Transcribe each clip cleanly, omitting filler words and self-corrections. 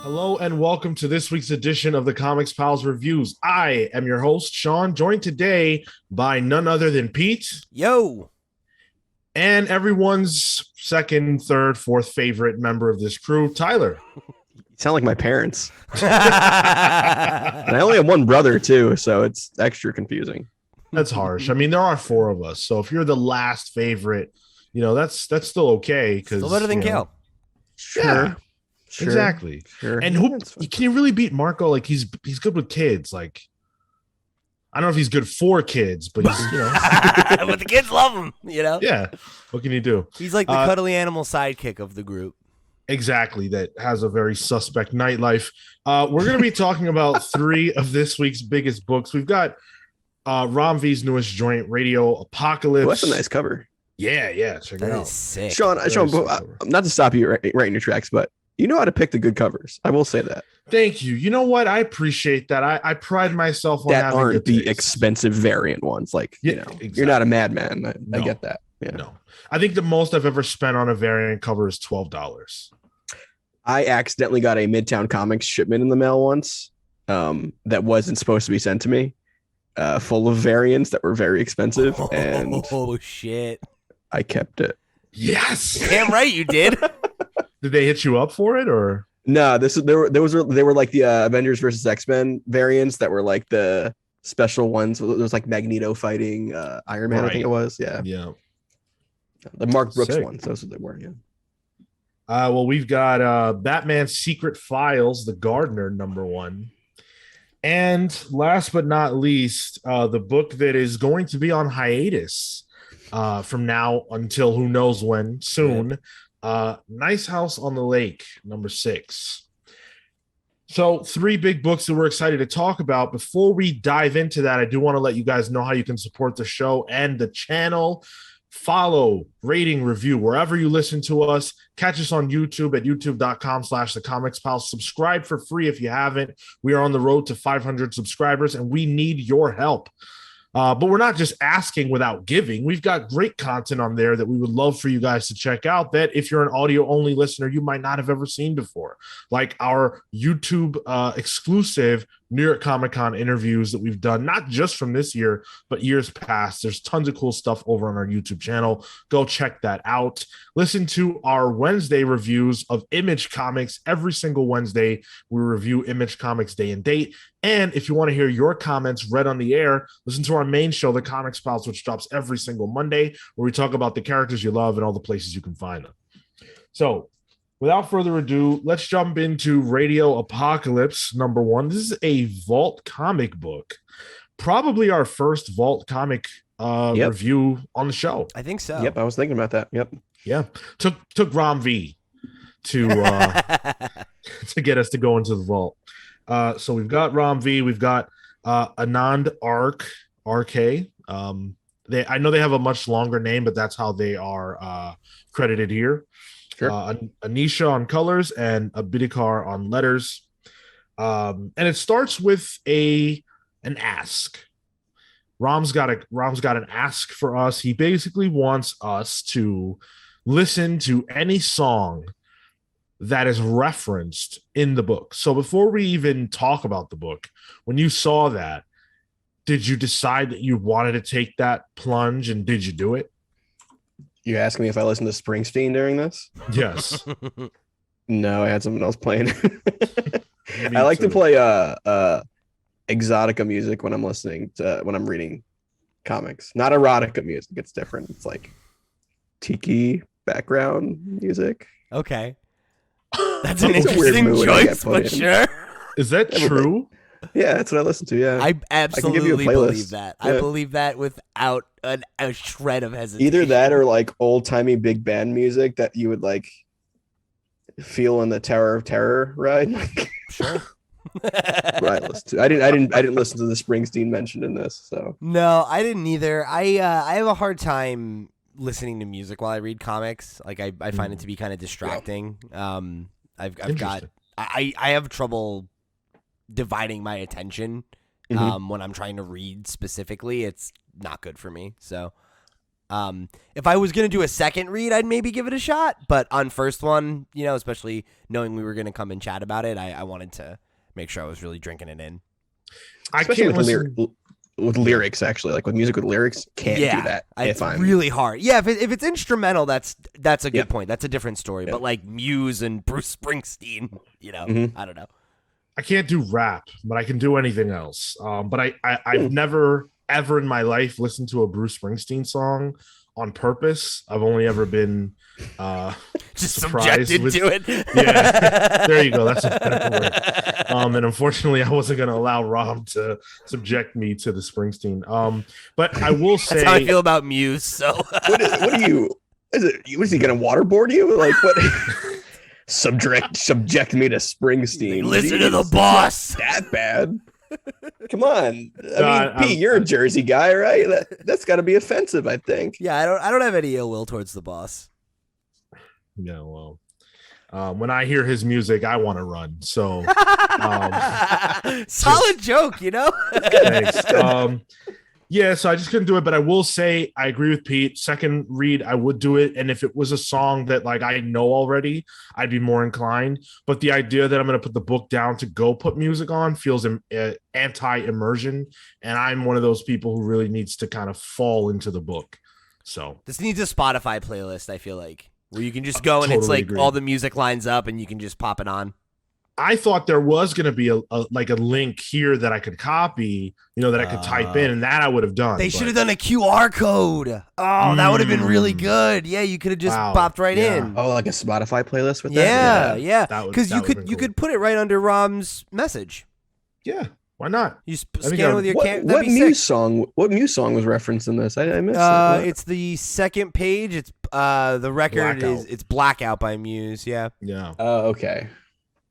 Hello and welcome to this week's edition of the Comics Pals Reviews. I am your host, Sean, joined today by none other than Pete. Yo! And everyone's second, third, fourth favorite member of this crew, Tyler. You sound like my parents. And I only have one brother, too, so it's extra confusing. That's harsh. I mean, there are four of us. So if you're the last favorite, that's still okay. Still better than Kale. Sure. Yeah. Sure. Exactly. Sure. And can you really beat Marco? Like he's good with kids. Like I don't know if he's good for kids, but he's But the kids love him, Yeah. What can you do? He's like the cuddly animal sidekick of the group. Exactly. That has a very suspect nightlife. We're going to be talking about three of this week's biggest books. We've got Rom V's newest joint, Radio Apocalypse. Oh, that's a nice cover. Yeah. Check it That out. is sick. Sean, not to stop you right in your tracks, but you know how to pick the good covers. I will say that. Thank you. You know what? I appreciate that. I pride myself on that having aren't good the taste. expensive variant ones. Like, Exactly. you're not a madman. I No. get that. Yeah. No. I think the most I've ever spent on a variant cover is $12. I accidentally got a Midtown Comics shipment in the mail once that wasn't supposed to be sent to me, full of variants that were very expensive, and Oh, shit. I kept it. Yes. Damn right you did. Did they hit you up for it or? No, they were like the Avengers versus X-Men variants that were like the special ones. There was like Magneto fighting Iron Man, I think it was. Yeah. The Mark Brooks Sick. ones. Those what they were. Yeah. Well, we've got Batman's Secret Files, the Gardner #1. And last but not least, the book that is going to be on hiatus from now until who knows when, soon. Nice House on the Lake, #6. So 3 big books that we're excited to talk about. Before we dive into that, I do want to let you guys know how you can support the show and the channel. Follow, rating, review wherever you listen to us. Catch us on YouTube at youtube.com/thecomicspals. Subscribe for free if you haven't. We are on the road to 500 subscribers and we need your help. But we're not just asking without giving. We've got great content on there that we would love for you guys to check out that if you're an audio only listener, you might not have ever seen before. Like our YouTube exclusive New York Comic Con interviews that we've done, not just from this year, but years past. There's tons of cool stuff over on our YouTube channel. Go check that out. Listen to our Wednesday reviews of Image Comics. Every single Wednesday, we review Image Comics day and date. And if you want to hear your comments read on the air, listen to our main show, The Comics Pals, which drops every single Monday, where we talk about the characters you love and all the places you can find them. So, without further ado, let's jump into Radio Apocalypse #1. This is a Vault comic book, probably our first Vault comic review on the show. I think so. Yep, I was thinking about that. Yep. Yeah, took Rom V to to get us to go into the Vault. So we've got Rom V, we've got Anand RK. I know they have a much longer name, but that's how they are credited here. Sure. Anisha on colors and Abidikar on letters. And it starts with an ask. Rom's got an ask for us. He basically wants us to listen to any song that is referenced in the book. So before we even talk about the book, when you saw that, did you decide that you wanted to take that plunge, and did you do it? You asking me if I listened to Springsteen during this? Yes. No, I had something else playing. Me I like too. to play exotica music when I'm reading comics. Not erotica music. It's different. It's like tiki background music. Okay. That's an It's a weird interesting mood I get choice, put but in. sure. Is that true? Yeah, that's what I listen to. Yeah. I give you a absolutely playlist. believe that. I Yeah. believe that without a shred of hesitation. Either that or like old timey big band music that you would like feel in the Tower of Terror ride. Sure. Right. I didn't listen to the Springsteen mentioned in this. So No, I didn't either. I have a hard time listening to music while I read comics. Like I find it to be kind of distracting. I've got Interesting. I have trouble dividing my attention when I'm trying to read specifically. It's not good for me. So If I was going to do a second read, I'd maybe give it a shot. But on first one, especially knowing we were going to come and chat about it, I wanted to make sure I was really drinking it in. Especially with lyrics, actually, like with music with lyrics, can't do that. It's really hard. Yeah, if it's instrumental, that's a good point. That's a different story. But like Muse and Bruce Springsteen, I don't know. I can't do rap, but I can do anything else. But I've never ever in my life listened to a Bruce Springsteen song on purpose. I've only ever been just surprised subjected to it. Yeah, there you go. That's a better word. And unfortunately, I wasn't going to allow Rob to subject me to the Springsteen. But I will say, that's how I feel about Muse. So what are you? Was he going to waterboard you? Like what? Subject me to Springsteen. Listen to the boss. That bad. Come on. I mean, Pete, you're a Jersey guy, right? That's got to be offensive, I think. Yeah, I don't have any ill will towards the boss. Yeah, well, when I hear his music, I want to run. So, solid joke, Thanks. Yeah, so I just couldn't do it, but I will say I agree with Pete. Second read, I would do it, and if it was a song that like I know already, I'd be more inclined. But the idea that I'm going to put the book down to go put music on feels anti-immersion, and I'm one of those people who really needs to kind of fall into the book. So this needs a Spotify playlist, I feel like, where you can just go and totally it's like agree. All the music lines up, and you can just pop it on. I thought there was going to be a link here that I could copy, that I could type in, and that I would have done. They should have done a QR code. Oh, that would have been really good. Yeah, you could have just popped right in. Oh, like a Spotify playlist with that? Yeah. Because you could put it right under Rom's message. Yeah, why not? You scan it with your camera. What Muse song was referenced in this? I missed it. It's the second page. It's the record Blackout. It's Blackout by Muse. Yeah. Yeah. Oh, okay.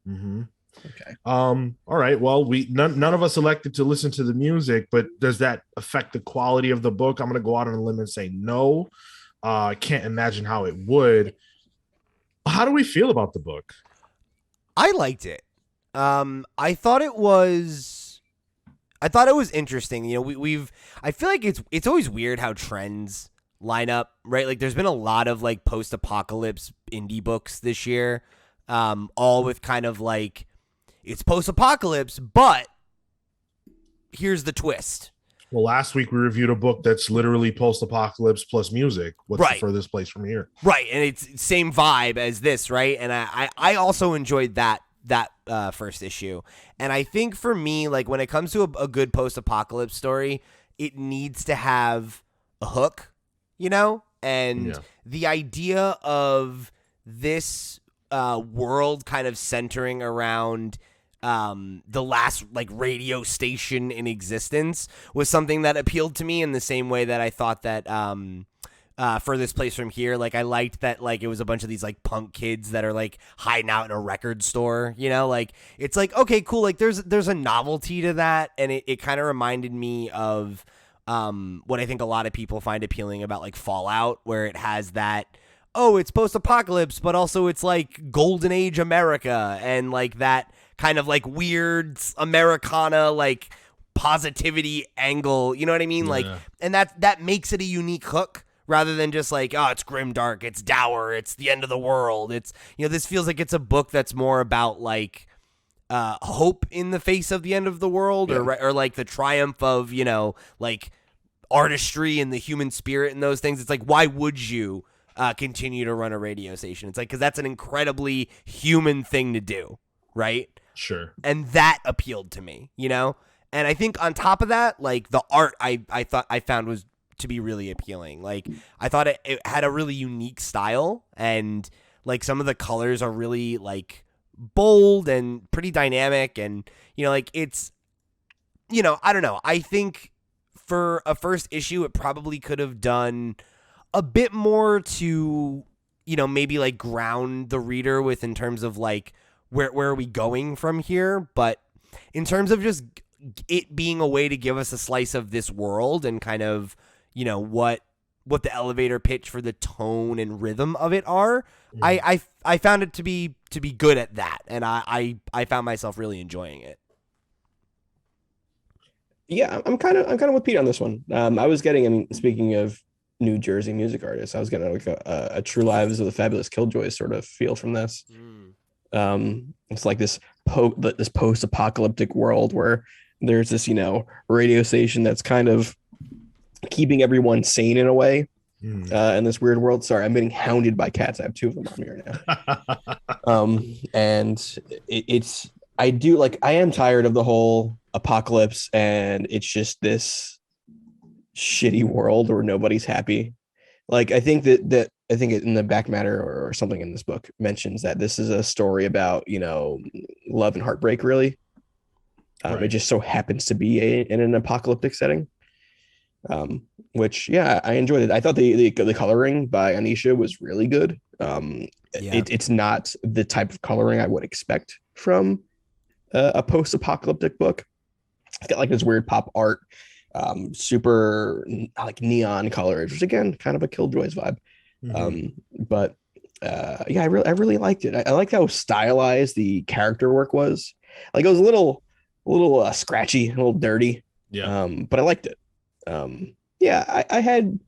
Mm-hmm. Okay. All right. Well, none of us elected to listen to the music, but does that affect the quality of the book? I'm going to go out on a limb and say no. I can't imagine how it would. How do we feel about the book? I liked it. I thought it was interesting. I feel like it's always weird how trends line up, right? Like there's been a lot of like post-apocalypse indie books this year. All with kind of like it's post-apocalypse, but here's the twist. Well, last week we reviewed a book that's literally post-apocalypse plus music. What's the furthest place from here? Right, and it's same vibe as this, right? And I also enjoyed that first issue. And I think for me, like when it comes to a good post-apocalypse story, it needs to have a hook, And the idea of this world kind of centering around the last like radio station in existence was something that appealed to me in the same way that I thought that Furthest Place from Here, like I liked that like it was a bunch of these like punk kids that are like hiding out in a record store, like it's like okay cool, like there's a novelty to that, and it kind of reminded me of what I think a lot of people find appealing about like Fallout, where it has that it's post-apocalypse, but also it's like golden age America and like that kind of like weird Americana, like positivity angle. You know what I mean? Yeah. Like, and that makes it a unique hook rather than just like, it's grimdark, it's dour, it's the end of the world. It's, this feels like it's a book that's more about like hope in the face of the end of the world or like the triumph of, like artistry and the human spirit and those things. It's like, why would you continue to run a radio station? It's like, because that's an incredibly human thing to do, right? Sure. And that appealed to me, and I think on top of that, like the art I found was to be really appealing. Like I thought it had a really unique style, and like some of the colors are really like bold and pretty dynamic, and like it's I don't know, I think for a first issue it probably could have done a bit more to, maybe like ground the reader with in terms of like where are we going from here? But in terms of just it being a way to give us a slice of this world and kind of, what the elevator pitch for the tone and rhythm of it are, I found it to be good at that, and I found myself really enjoying it. Yeah, I'm kind of with Pete on this one. I was getting, speaking of New Jersey music artist. I was getting like a True Lives of the Fabulous Killjoys sort of feel from this. It's like this post-apocalyptic world where there's this, radio station that's kind of keeping everyone sane in a way. In this weird world. Sorry, I'm getting hounded by cats. I have two of them on me right now. And I am tired of the whole apocalypse, and it's just this shitty world where nobody's happy. Like, I think that in the back matter or something in this book mentions that this is a story about, love and heartbreak, really. Right. It just so happens to be in an apocalyptic setting. Which, yeah, I enjoyed it. I thought the coloring by Anisha was really good. It's not the type of coloring I would expect from a post-apocalyptic book. It's got like this weird pop art, super like neon colors, which again, kind of a Killjoys vibe. But I really liked it. I liked how stylized the character work was. Like, it was a little scratchy, a little dirty. Yeah. But I liked it. I had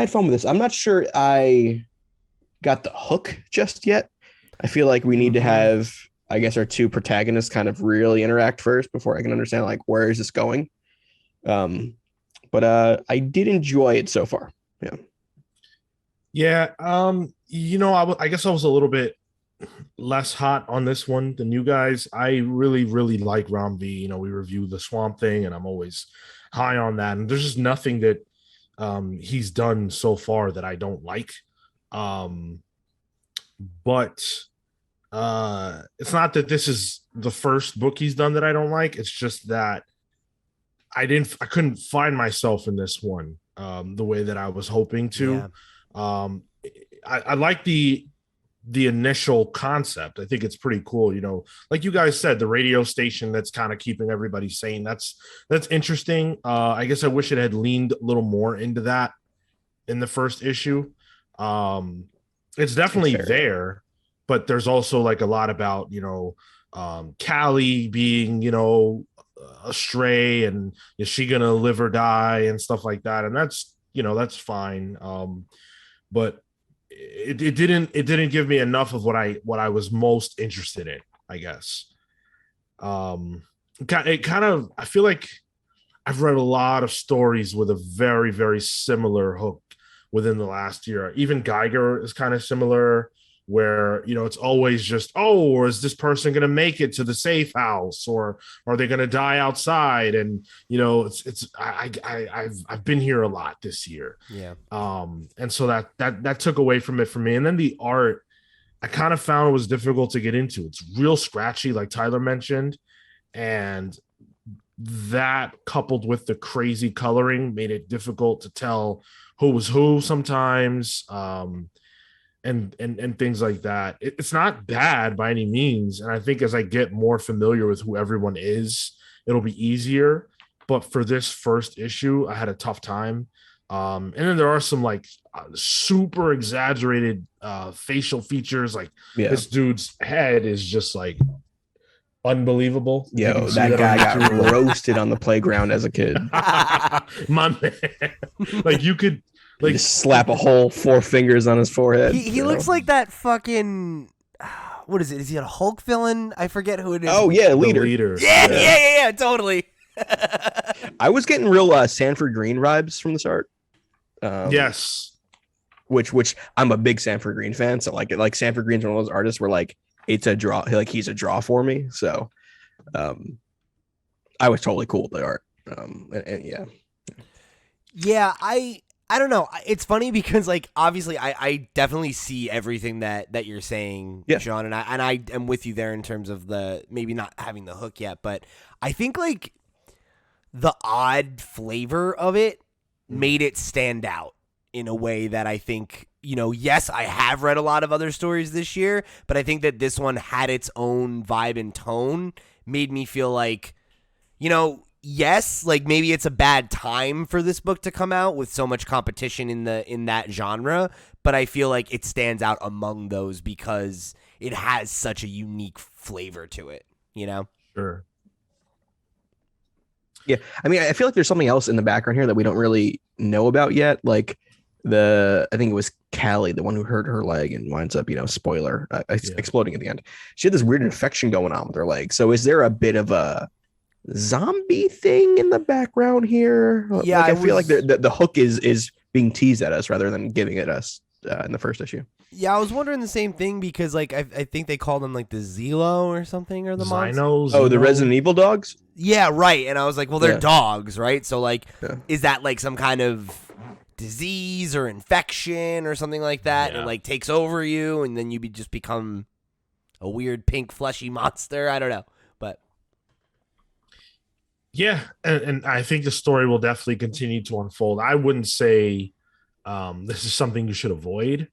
fun with this. I'm not sure I got the hook just yet. I feel like we need to have, I guess, our two protagonists kind of really interact first before I can understand, like, where is this going. But I did enjoy it so far. Yeah. I guess I was a little bit less hot on this one than you guys. I really, really like Ram V. We review the Swamp Thing, and I'm always high on that. And there's just nothing that he's done so far that I don't like. But it's not that this is the first book he's done that I don't like. It's just that I couldn't find myself in this one the way that I was hoping to. Yeah. I like the initial concept. I think it's pretty cool. Like you guys said, the radio station that's kind of keeping everybody sane. That's interesting. I guess I wish it had leaned a little more into that in the first issue. It's definitely there, but there's also like a lot about, Callie being, astray, and is she going to live or die and stuff like that. And that's, that's fine. But it didn't give me enough of what I was most interested in, I guess. It kind of, I feel like I've read a lot of stories with a very, very similar hook within the last year. Even Geiger is kind of similar, where, it's always just, or is this person going to make it to the safe house, or are they going to die outside? And, I've been here a lot this year. Yeah. And so that took away from it for me. And then the art, I kind of found it was difficult to get into. It's real scratchy, like Tyler mentioned. And that, coupled with the crazy coloring, made it difficult to tell who was who sometimes. And things like that. It's not bad by any means. And I think as I get more familiar with who everyone is, it'll be easier. But for this first issue, I had a tough time. And then there are some like super exaggerated facial features. Like this dude's head is just like unbelievable. Yo, that guy got roasted on the playground as a kid. My man. Like, you could like just slap a whole 4 fingers on his forehead. He looks like that fucking, what is it? Is he a Hulk villain? I forget who it is. Oh yeah, leader. Yeah, totally. I was getting real Sanford Green vibes from this art. Yes. Which I'm a big Sanford Green fan. So like Sanford Green's one of those artists where like it's a draw, like he's a draw for me. So I was totally cool with the art. And yeah. Yeah, I don't know. It's funny because, like, obviously I definitely see everything that you're saying, Sean, and I am with you there in terms of the maybe not having the hook yet, but I think like the odd flavor of it made it stand out in a way that I think, yes, I have read a lot of other stories this year, but I think that this one had its own vibe and tone, made me feel like, yes, like maybe it's a bad time for this book to come out with so much competition in that genre, but I feel like it stands out among those because it has such a unique flavor to it, Sure. Yeah, I mean, I feel like there's something else in the background here that we don't really know about yet. Like, I think it was Callie, the one who hurt her leg and winds up, spoiler, exploding at the end. She had this weird infection going on with her leg. So is there a bit of a zombie thing in the background here? Yeah, like, I feel like the hook is being teased at us rather than giving it us in the first issue. Yeah, I was wondering the same thing because I think they called them like the Zelo or something, or the Xynos. Oh, the Resident Evil dogs? Yeah, right. And I was like, well, they're dogs, right? So is that like some kind of disease or infection or something like that? And it takes over you, and then you just become a weird pink fleshy monster. I don't know, but yeah, and I think the story will definitely continue to unfold. I wouldn't say this is something you should avoid.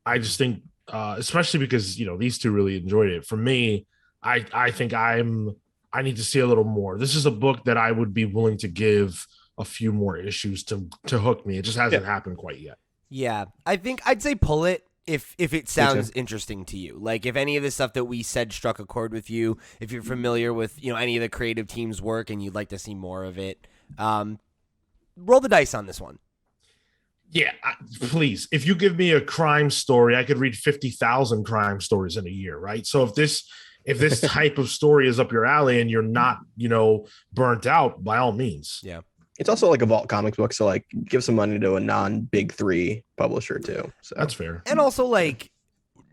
I just think, especially because these two really enjoyed it. For me, I think I need to see a little more. This is a book that I would be willing to give a few more issues to hook me. It just hasn't happened quite yet. Yeah, I think I'd say pull it if it sounds interesting to you. Like if any of the stuff that we said struck a chord with you, if you're familiar with any of the creative team's work and you'd like to see more of it, roll the dice on this one. Yeah, please. If you give me a crime story, I could read 50,000 crime stories in a year, right? So if this type of story is up your alley and you're not, burnt out, by all means. Yeah. It's also like a Vault Comics book, so like give some money to a non-big three publisher too. So that's fair. And also like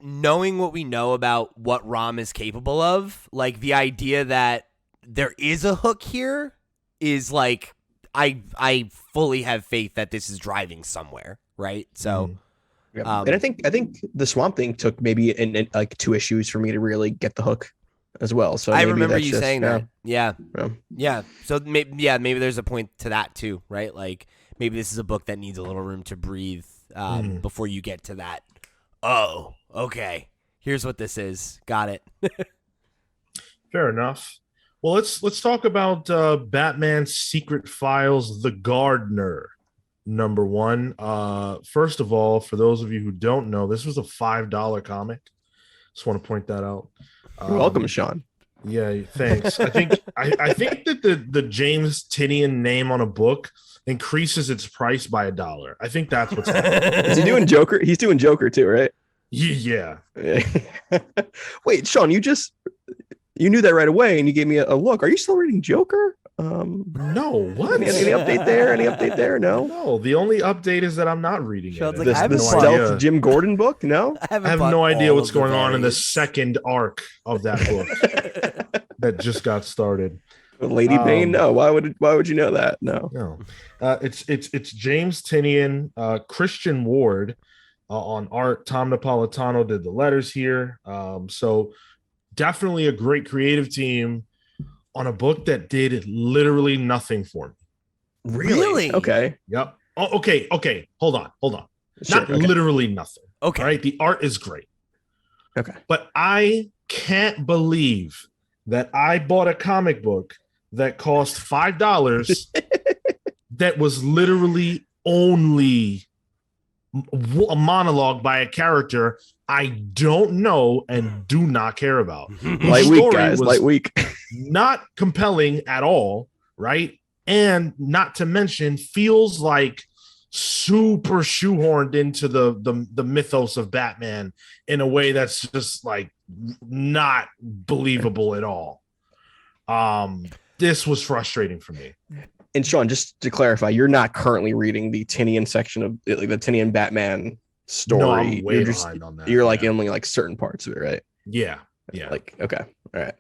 knowing what we know about what Rom is capable of, like the idea that there is a hook here is like I fully have faith that this is driving somewhere, right? So, and I think the Swamp Thing took maybe in like 2 issues for me to really get the hook as well. So I remember you saying that. Yeah. So maybe there's a point to that too, right? Like maybe this is a book that needs a little room to breathe before you get to that. Oh, okay. Here's what this is. Got it. Fair enough. Well, let's talk about Batman's Secret Files, The Gardner, #1. First of all, for those of you who don't know, this was a $5 comic. Just want to point that out. You're welcome, Sean. Yeah, thanks. I think that the James Tynion name on a book increases its price by $1. I think that's what's happening. Is he doing Joker? He's doing Joker too, right? Yeah. Wait, Sean, you knew that right away, and you gave me a look. Are you still reading Joker? No. What? Any update there? Any update there? No. No. The only update is that I'm not reading it. Like, the stealth Jim Gordon book. No, I have no idea what's going on in the second arc of that book that just got started. Lady Bane. No. Why would you know that? No. It's James Tynion, Christian Ward on art. Tom Napolitano did the letters here. So definitely a great creative team on a book that did literally nothing for me. Really? Okay. Yep. Oh, okay. Hold on. Sure, Not literally nothing. Okay. Right? The art is great. Okay. But I can't believe that I bought a comic book that cost $5 that was literally only a monologue by a character I don't know and do not care about. Light week, guys. Light week. Not compelling at all, right? And not to mention, feels like super shoehorned into the mythos of Batman in a way that's just like not believable at all. This was frustrating for me. And Sean, just to clarify, you're not currently reading the Tynion section of like the Tynion Batman story. No, I'm way behind on that. You're like only like certain parts of it, right? Yeah. Like okay, all right.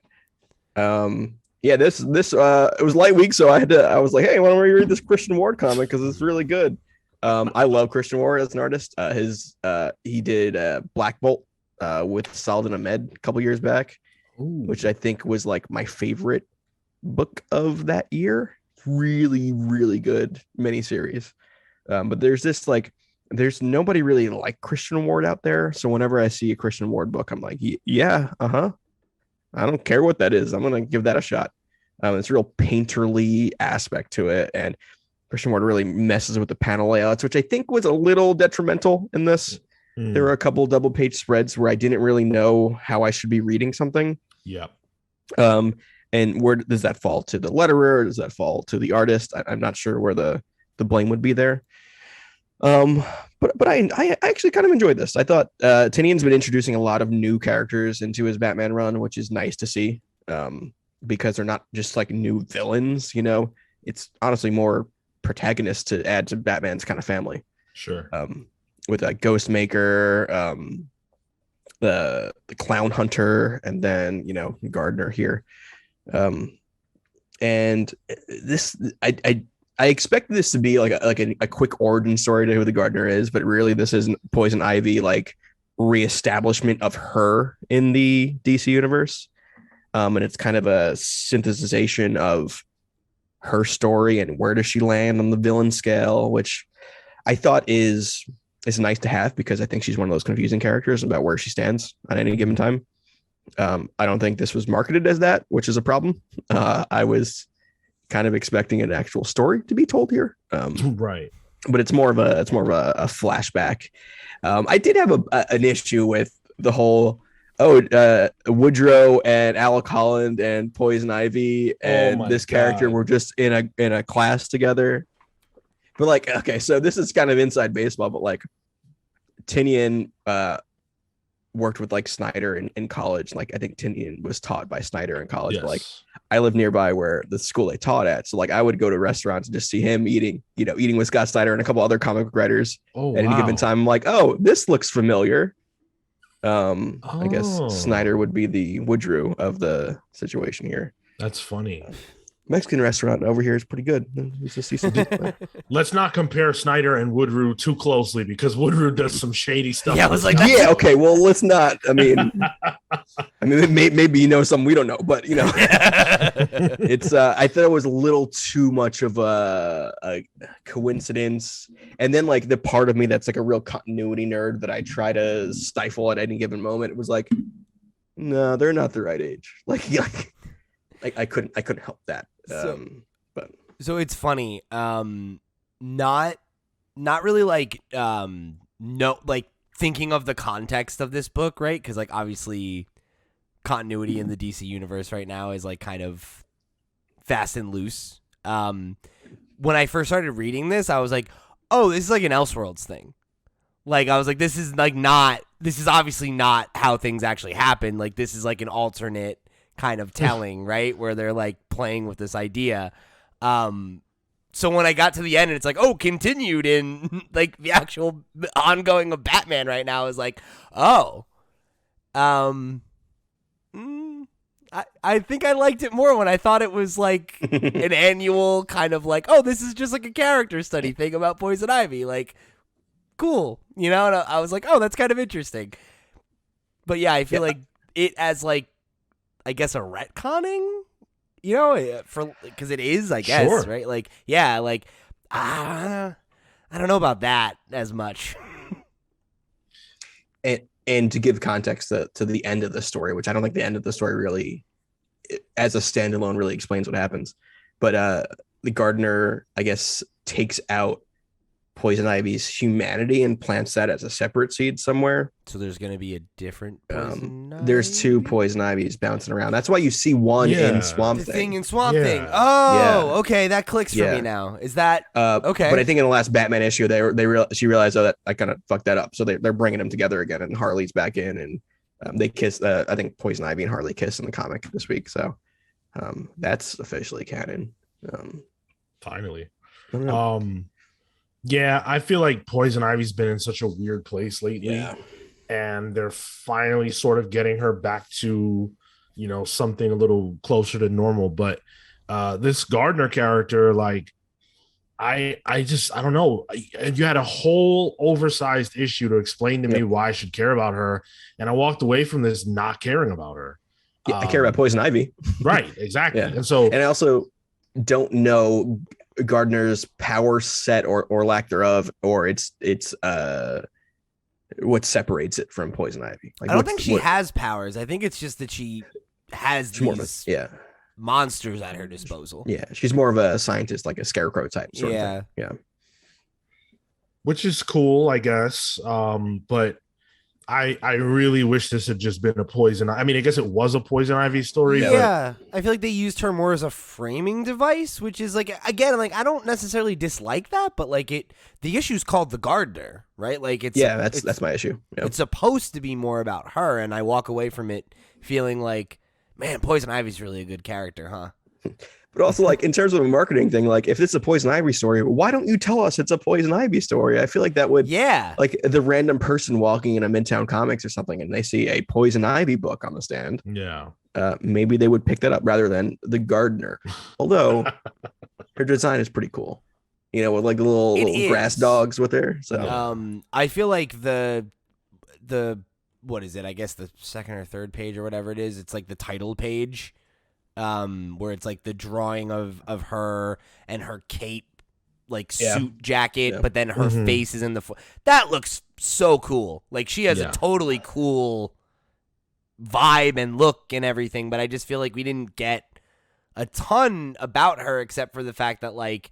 Yeah, this it was light week, so I was like, hey, why don't we read this Christian Ward comic because it's really good. I love Christian Ward as an artist. He did Black Bolt with Saladin Ahmed a couple years back, which I think was like my favorite book of that year. Really, really good miniseries. But there's nobody really like Christian Ward out there. So whenever I see a Christian Ward book, I'm like, yeah, I don't care what that is. I'm gonna give that a shot. It's a real painterly aspect to it, and Christian Ward really messes with the panel layouts, which I think was a little detrimental in this. There were a couple double page spreads where I didn't really know how I should be reading something. Yeah. And where does that fall to the letterer? Or does that fall to the artist? I'm not sure where the blame would be there. Um, but I actually kind of enjoyed this. I thought Tinian's been introducing a lot of new characters into his Batman run, which is nice to see. Because they're not just like new villains, you know. It's honestly more protagonists to add to Batman's kind of family. Sure. With a Ghostmaker, the Clown Hunter, and then Gardner here. And this I expect this to be like a quick origin story to who the Gardner is, but really this isn't Poison Ivy like reestablishment of her in the DC universe. And it's kind of a synthesization of her story and where does she land on the villain scale, which I thought is nice to have because I think she's one of those confusing characters about where she stands at any given time. I don't think this was marketed as that, which is a problem. I was kind of expecting an actual story to be told here. Right. But it's more of a flashback. I did have an issue with the whole Woodrow and Alec Holland and Poison Ivy and this character were just in a class together. But like, okay, so this is kind of inside baseball, but like Tinian worked with like Snyder in college. Like I think Tinian was taught by Snyder in college. Yes. But like I live nearby where the school they taught at. So like I would go to restaurants and just see him eating with Scott Snyder and a couple other comic book writers at any given time. I'm like, oh, this looks familiar. I guess Snyder would be the Woodrow of the situation here. That's funny. Mexican restaurant over here is pretty good. Let's not compare Snyder and Woodrow too closely because Woodrow does some shady stuff. Yeah, I was like, yeah, okay. Well, let's not. I mean, maybe something we don't know, but it's. I thought it was a little too much of a coincidence, and then like the part of me that's like a real continuity nerd that I try to stifle at any given moment. It was like, no, they're not the right age. Like I couldn't help that. So it's funny. Not really like no, like thinking of the context of this book, right? Because like obviously continuity in the DC universe right now is like kind of fast and loose. When I first started reading this, I was like, oh, this is like an Elseworlds thing. Like I was like, this is obviously not how things actually happen. Like this is like an alternate kind of telling, right? Where they're like playing with this idea. So when I got to the end and it's like, oh, continued in like the actual ongoing of Batman right now is like, oh, I think I liked it more when I thought it was like an annual kind of like, oh, this is just like a character study thing about Poison Ivy. Like, cool. And I was like, oh, that's kind of interesting. But yeah, I feel like it as like, I guess a retconning, because it is, I guess, sure. Right? Like, yeah, like, I don't know about that as much. And to give context to the end of the story, which I don't think the end of the story really, as a standalone, really explains what happens. But the Gardner, I guess, takes out Poison Ivy's humanity and plants that as a separate seed somewhere. So there's going to be a different Poison Ivy? There's two Poison Ivies bouncing around. That's why you see one in Swamp Thing. The thing in Swamp Thing. Oh, okay. That clicks for me now. Is that okay? But I think in the last Batman issue, she realized, that I kind of fucked that up. So they're bringing them together again, and Harley's back in, and they kiss. I think Poison Ivy and Harley kiss in the comic this week. So that's officially canon. Finally. Yeah, I feel like Poison Ivy's been in such a weird place lately, and they're finally sort of getting her back to, something a little closer to normal. But this Gardner character, like, I don't know. You had a whole oversized issue to explain to me why I should care about her, and I walked away from this not caring about her. Yeah, I care about Poison Ivy. Right, exactly. And I also don't know Gardner's power set or lack thereof, or it's what separates it from Poison Ivy. Like, I don't think she has powers. I think it's just that she has these monsters at her disposal. Yeah, she's more of a scientist, like a scarecrow type sort of thing. Yeah, which is cool, I guess. But I really wish this had just been a poison. I mean, I guess it was a poison ivy story. Yeah, I feel like they used her more as a framing device, which is like, again, like I don't necessarily dislike that, but like the issue's called the Gardner, right? Like that's my issue. Yep. It's supposed to be more about her, and I walk away from it feeling like, man, Poison Ivy's really a good character, huh? But also, like, in terms of a marketing thing, like, if it's a Poison Ivy story, why don't you tell us it's a Poison Ivy story? I feel like that would, like, the random person walking in a Midtown Comics or something, and they see a Poison Ivy book on the stand. Yeah. Maybe they would pick that up rather than the Gardner. Although her design is pretty cool, with like the little grass dogs with her. So, I feel like the what is it? I guess the second or third page or whatever it is. It's like the title page. Where it's like the drawing of her and her cape, like suit jacket, but then her face is in the that looks so cool. Like she has a totally cool vibe and look and everything, but I just feel like we didn't get a ton about her except for the fact that like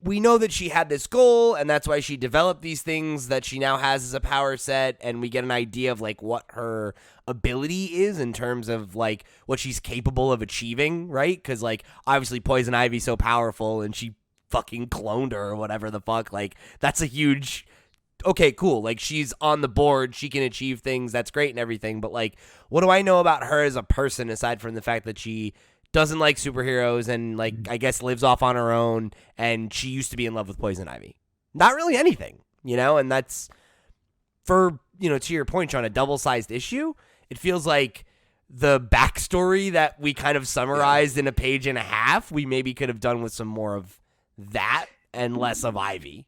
we know that she had this goal and that's why she developed these things that she now has as a power set, and we get an idea of like what her ability is in terms of like what she's capable of achieving, right? Because like obviously Poison Ivy's so powerful and she fucking cloned her or whatever the fuck, like that's a huge okay, cool, like she's on the board, she can achieve things, that's great and everything, but like what do I know about her as a person aside from the fact that she doesn't like superheroes and like I guess lives off on her own, and she used to be in love with Poison Ivy? Not really anything, and that's for, to your point, Sean, a double-sized issue. It feels like the backstory that we kind of summarized in a page and a half, we maybe could have done with some more of that and less of Ivy.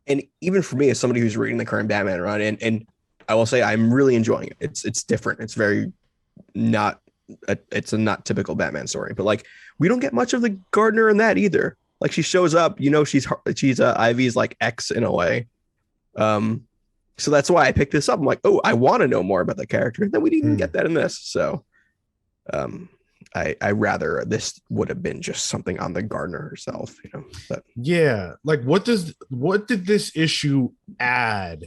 And even for me, as somebody who's reading the current Batman run, and I will say I'm really enjoying it. It's different. It's very not. It's a not typical Batman story, but like we don't get much of the Gardner in that either. Like she shows up, she's Ivy's like ex in a way. So that's why I picked this up. I'm like, oh, I want to know more about the character. And then we didn't get that in this. So I rather this would have been just something on the Gardner herself, But yeah, like what did this issue add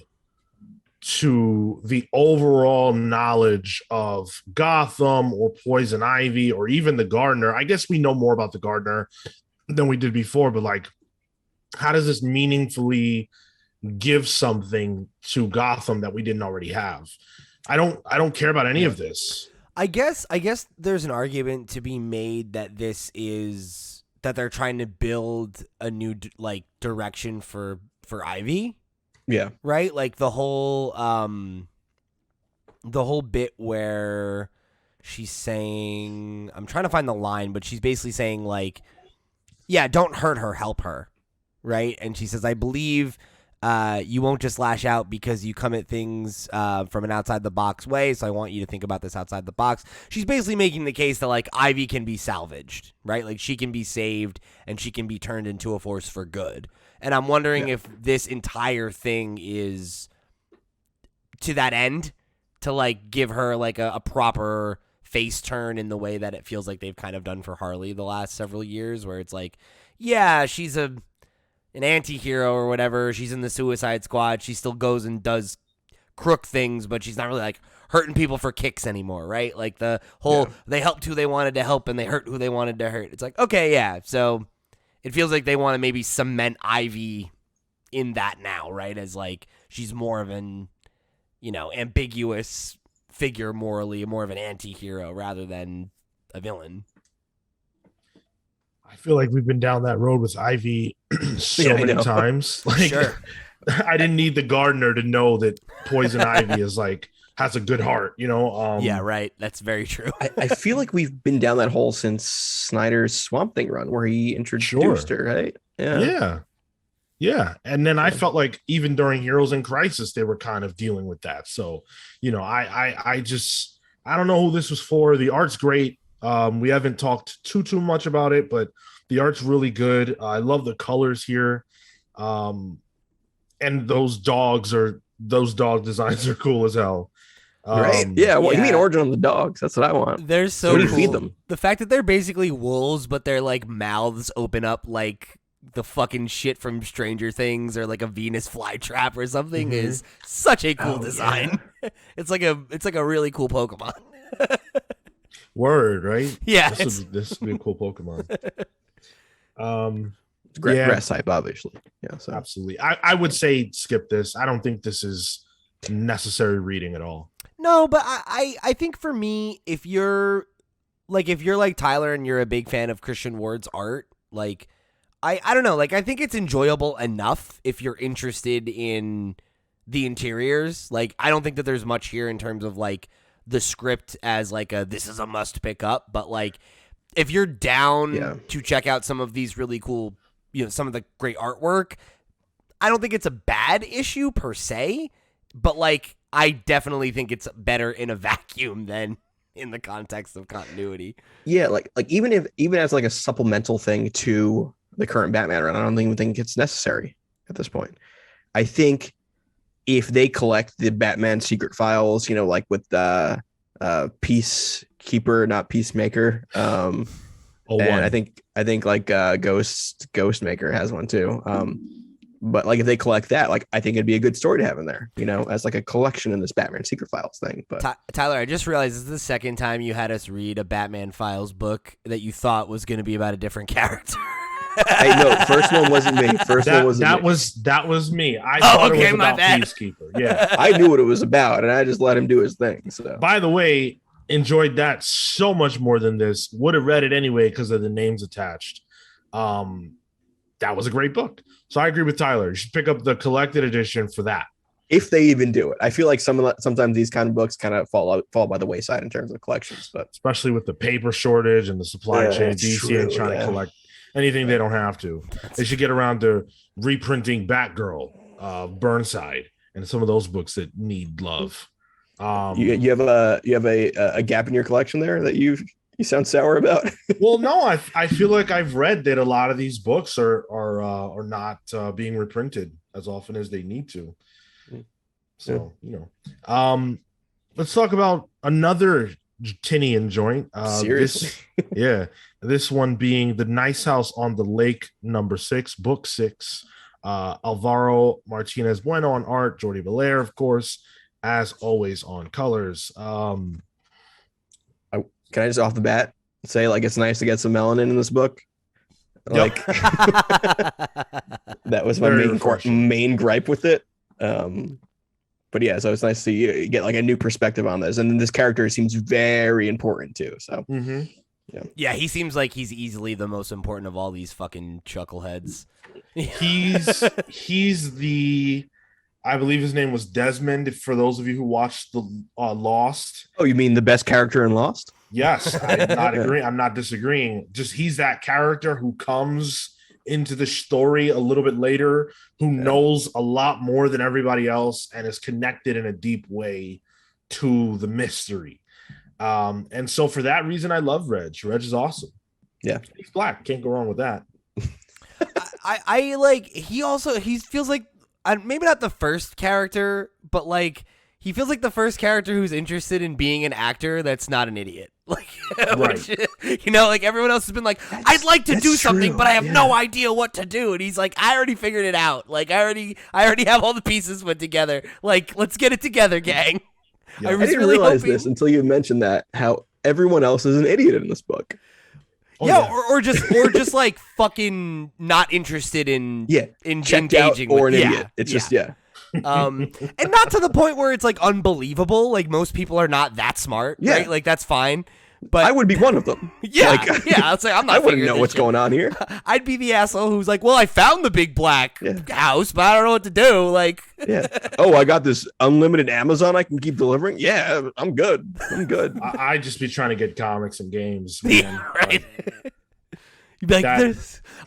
to the overall knowledge of Gotham or Poison Ivy or even the Gardner? I guess we know more about the Gardner than we did before, but like, how does this meaningfully give something to Gotham that we didn't already have? I don't care about any of this. I guess there's an argument to be made that this is that they're trying to build a new like direction for Ivy. Yeah. Right? Like the whole bit where she's saying, I'm trying to find the line, but she's basically saying like, yeah, don't hurt her, help her. Right? And she says, I believe you won't just lash out because you come at things from an outside the box way. So I want you to think about this outside the box. She's basically making the case that like Ivy can be salvaged, right? Like she can be saved and she can be turned into a force for good. And I'm wondering if this entire thing is to that end, to like give her like a proper face turn in the way that it feels like they've kind of done for Harley the last several years, where it's like, yeah, she's an anti-hero or whatever. She's in the Suicide Squad. She still goes and does crook things, but she's not really like hurting people for kicks anymore, right? Like the whole they helped who they wanted to help and they hurt who they wanted to hurt. It's like, okay, yeah. So it feels like they want to maybe cement Ivy in that now, right? As like she's more of an, ambiguous figure morally, more of an anti-hero rather than a villain. I feel like we've been down that road with Ivy so many times. Like, sure. I didn't need the Gardner to know that Poison Ivy is like has a good heart, Yeah, right. That's very true. I feel like we've been down that hole since Snyder's Swamp Thing run, where he introduced her, right? Yeah. And then I felt like even during Heroes in Crisis, they were kind of dealing with that. So, I don't know who this was for. The art's great. We haven't talked too much about it, but the art's really good. I love the colors here. And those dog designs are cool as hell. Right. Yeah. Well, you mean origin on the dogs. That's what I want. They're so cool. Feed them? The fact that they're basically wolves, but their like mouths open up like the fucking shit from Stranger Things or like a Venus flytrap or something is such a cool design. Yeah. It's like a really cool Pokemon. Word, right? Yeah, this would be a cool Pokemon. Grass type, obviously. Yeah, so absolutely. I would say skip this. I don't think this is necessary reading at all. No, but I think for me, if you're like Tyler and you're a big fan of Christian Ward's art, like I don't know, like I think it's enjoyable enough if you're interested in the interiors. Like I don't think that there's much here in terms of like the script as like this is a must pick up, but like if you're down to check out some of these really cool, some of the great artwork, I don't think it's a bad issue per se, but like I definitely think it's better in a vacuum than in the context of continuity. Yeah, like even as like a supplemental thing to the current Batman run, I don't even think it's necessary at this point. I think if they collect the Batman secret files, like with the Peacekeeper, not Peacemaker, and I think like Ghostmaker has one too. But like if they collect that, like I think it'd be a good story to have in there, as like a collection in this Batman Secret Files thing. But Tyler, I just realized this is the second time you had us read a Batman Files book that you thought was going to be about a different character. Hey, no, first one wasn't me. That was me. I thought it was about Peacekeeper. Yeah, I knew what it was about, and I just let him do his thing. So, by the way, enjoyed that so much more than this. Would have read it anyway because of the names attached. That was a great book. So I agree with Tyler. You should pick up the collected edition for that. If they even do it. I feel like sometimes these kind of books kind of fall by the wayside in terms of collections, but especially with the paper shortage and the supply chain, DC ain't trying to collect anything they don't have to. They should get around to reprinting Batgirl, Burnside, and some of those books that need love. You have a gap in your collection there that you sound sour about. Well, no, I feel like I've read that a lot of these books are not being reprinted as often as they need to. So let's talk about another Tinian joint. Seriously, this one being The Nice House on the Lake, #6, book 6. Alvaro Martinez Bueno on art, Jordi Belair, of course, as always on colors. Can I just off the bat say like it's nice to get some melanin in this book? Like that was my main gripe with it. But yeah, so it's nice to get like a new perspective on this, and then this character seems very important too. So yeah, he seems like he's easily the most important of all these fucking chuckleheads. He's the. I believe his name was Desmond. For those of you who watched the Lost. Oh, you mean the best character in Lost? Yes, I'm not disagreeing. Just he's that character who comes into the story a little bit later, who knows a lot more than everybody else and is connected in a deep way to the mystery. And so for that reason, I love Reg. Reg is awesome. Yeah, he's black. Can't go wrong with that. I like. He feels like. Maybe not the first character, but like he feels like the first character who's interested in being an actor that's not an idiot. Like, right. Like everyone else has been like, I'd like to do something, but I have no idea what to do. And he's like, I already figured it out. Like, I already have all the pieces put together. Like, let's get it together, gang. Yeah. I didn't realize this until you mentioned that, how everyone else is an idiot in this book. Or just like fucking not interested in engaging or an idiot. It's just and not to the point where it's like unbelievable. Like most people are not that smart, right? Like that's fine. But I would be one of them. I'd say I'm not. I wouldn't know what's going on here. I'd be the asshole who's like, "Well, I found the big black house, but I don't know what to do." Like, oh, I got this unlimited Amazon I can keep delivering. Yeah, I'm good. I'd just be trying to get comics and games, man. Right. You'd be like,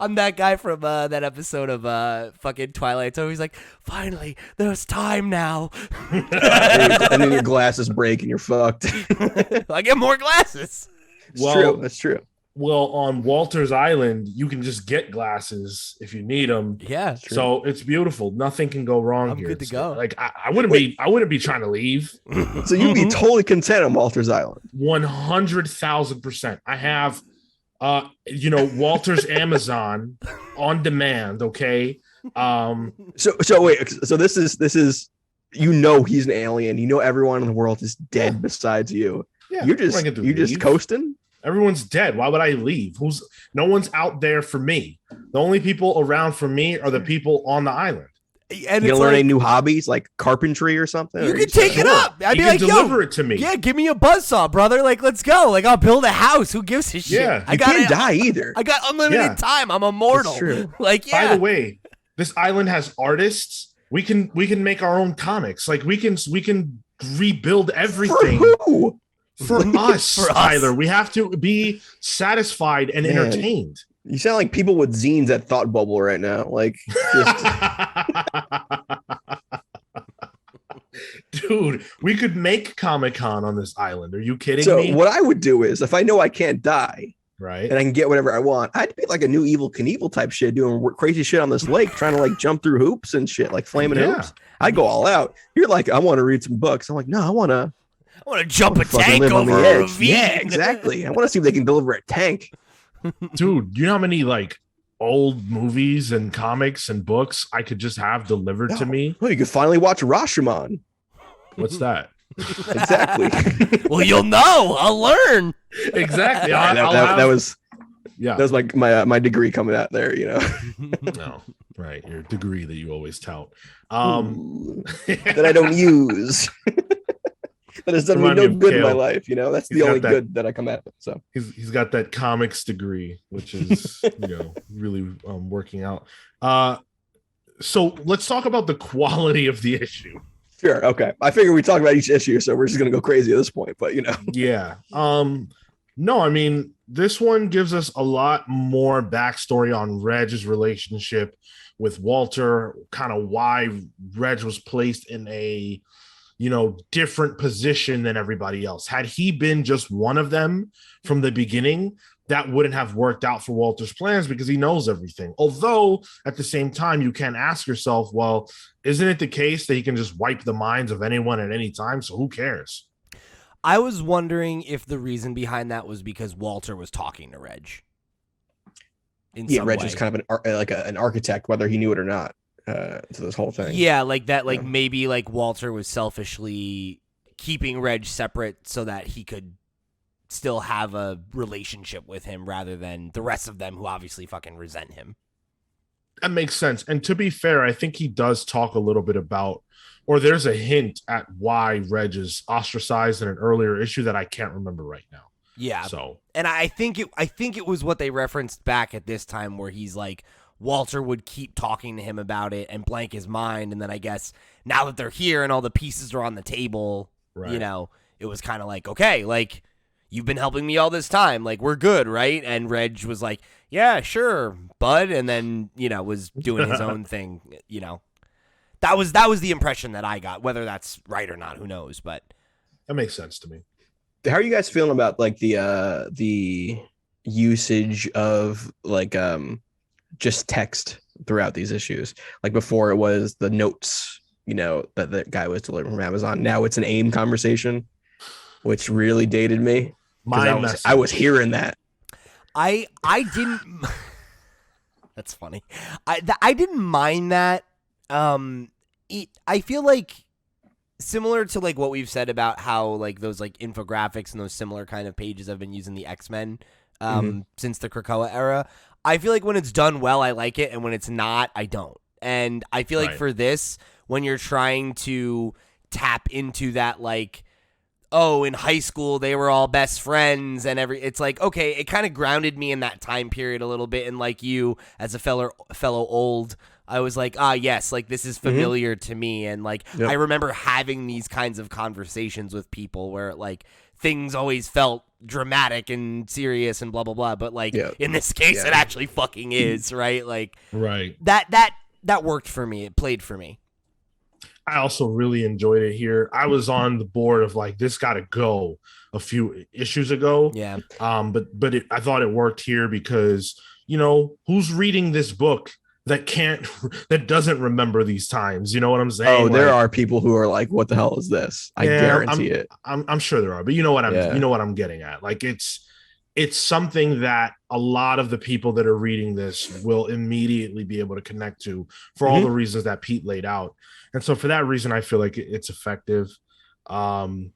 I'm that guy from that episode of fucking Twilight. So he's like, finally, there's time now. And then your glasses break and you're fucked. I get more glasses. That's true. Well, on Walter's Island, you can just get glasses if you need them. Yeah, so it's beautiful. Nothing can go wrong here. I'm good to go. Like I wouldn't be trying to leave. So you'd be totally content on Walter's Island. 100,000%. I have Walter's Amazon on demand. Okay. So wait. So this is he's an alien. Everyone in the world is dead besides you. Yeah, you're just coasting. Everyone's dead. Why would I leave? No one's out there for me. The only people around for me are the people on the island. And you learn any new hobbies like carpentry or something? You can take it up. I'd be like, deliver it to me. Yeah, give me a buzzsaw, brother. Like, let's go. Like, I'll build a house. Who gives a shit? Yeah, you can't die either. I got unlimited time. I'm immortal. That's true. Like, yeah. By the way, this island has artists. We can make our own comics. Like, we can rebuild everything. For who? For us, Tyler. We have to be satisfied and entertained. You sound like people with zines at Thought Bubble right now. Like, dude, we could make Comic-Con on this island. Are you kidding me? So what I would do is, if I know I can't die, right, and I can get whatever I want, I'd be like a new Evel Knievel type shit, doing crazy shit on this lake, trying to like jump through hoops and shit, like flaming hoops. I'd go all out. You're like, I want to read some books. I'm like, no, I want to jump a tank over a ravine. Yeah, exactly. I want to see if they can deliver a tank. Dude, you know how many like old movies and comics and books I could just have delivered to me? Well, you could finally watch Rashomon. What's that? Exactly. Well, you'll know. I'll learn. Exactly. That was my degree coming out there, No, right. Your degree that you always tout. That I don't use. That has done me no good in my life. That's the only good that I come at. So he's got that comics degree, which is really working out. So let's talk about the quality of the issue. Sure. Okay. I figure we talk about each issue, so we're just gonna go crazy at this point. But yeah. No, I mean, this one gives us a lot more backstory on Reg's relationship with Walter, kind of why Reg was placed in a different position than everybody else. Had he been just one of them from the beginning, that wouldn't have worked out for Walter's plans because he knows everything. Although at the same time, you can ask yourself, well, isn't it the case that he can just wipe the minds of anyone at any time? So who cares? I was wondering if the reason behind that was because Walter was talking to Reg. Reg is kind of an architect, whether he knew it or not. To this whole thing. Yeah, like that, like maybe like Walter was selfishly keeping Reg separate so that he could still have a relationship with him rather than the rest of them who obviously fucking resent him. That makes sense. And to be fair, I think he does talk a little bit about, or there's a hint at why Reg is ostracized in an earlier issue that I can't remember right now. Yeah. So, and I think it was what they referenced back at this time where he's like, Walter would keep talking to him about it and blank his mind. And then I guess now that they're here and all the pieces are on the table, it was kind of like, okay, like you've been helping me all this time. Like we're good, right? And Reg was like, yeah, sure, bud. And then, was doing his own thing, That was the impression that I got. Whether that's right or not, who knows? But that makes sense to me. How are you guys feeling about like the usage of like just text throughout these issues? Like before it was the notes, that the guy was delivering from Amazon. Now it's an AIM conversation, which really dated me. I was hearing that. I didn't. That's funny. I didn't mind that. I feel like similar to like what we've said about how like those like infographics and those similar kind of pages I've been using the X-Men since the Krakoa era. I feel like when it's done well, I like it, and when it's not, I don't. And I feel like for this, when you're trying to tap into that, like, oh, in high school they were all best friends, and it's like, okay, it kind of grounded me in that time period a little bit, and like you as a fellow old, I was like, yes, like this is familiar to me, and like I remember having these kinds of conversations with people where like things always felt dramatic and serious and blah blah blah, but like in this case it actually fucking is, right? Like that worked for me. It played for me. I also really enjoyed it here. I was on the board of like, this got to go a few issues ago. Yeah. But I thought it worked here because, who's reading this book that doesn't remember these times? You know what I'm saying? Oh, there are people who are like, what the hell is this? I guarantee it. I'm sure there are, but you know what I'm getting at. Like it's it's something that a lot of the people that are reading this will immediately be able to connect to for all the reasons that Pete laid out. And so for that reason, I feel like it's effective. And,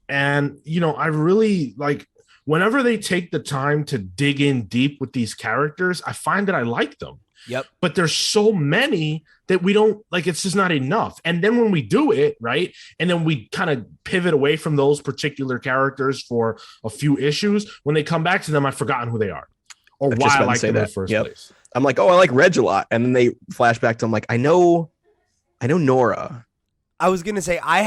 I really like whenever they take the time to dig in deep with these characters, I find that I like them. Yep. But there's so many that we don't like, it's just not enough. And then when we do it, right, and then we kind of pivot away from those particular characters for a few issues, when they come back to them, I've forgotten who they are or why I like them in the first place. I'm like, oh, I like Reg a lot. And then they flash back to, I'm like, I know Nora. I was going to say, I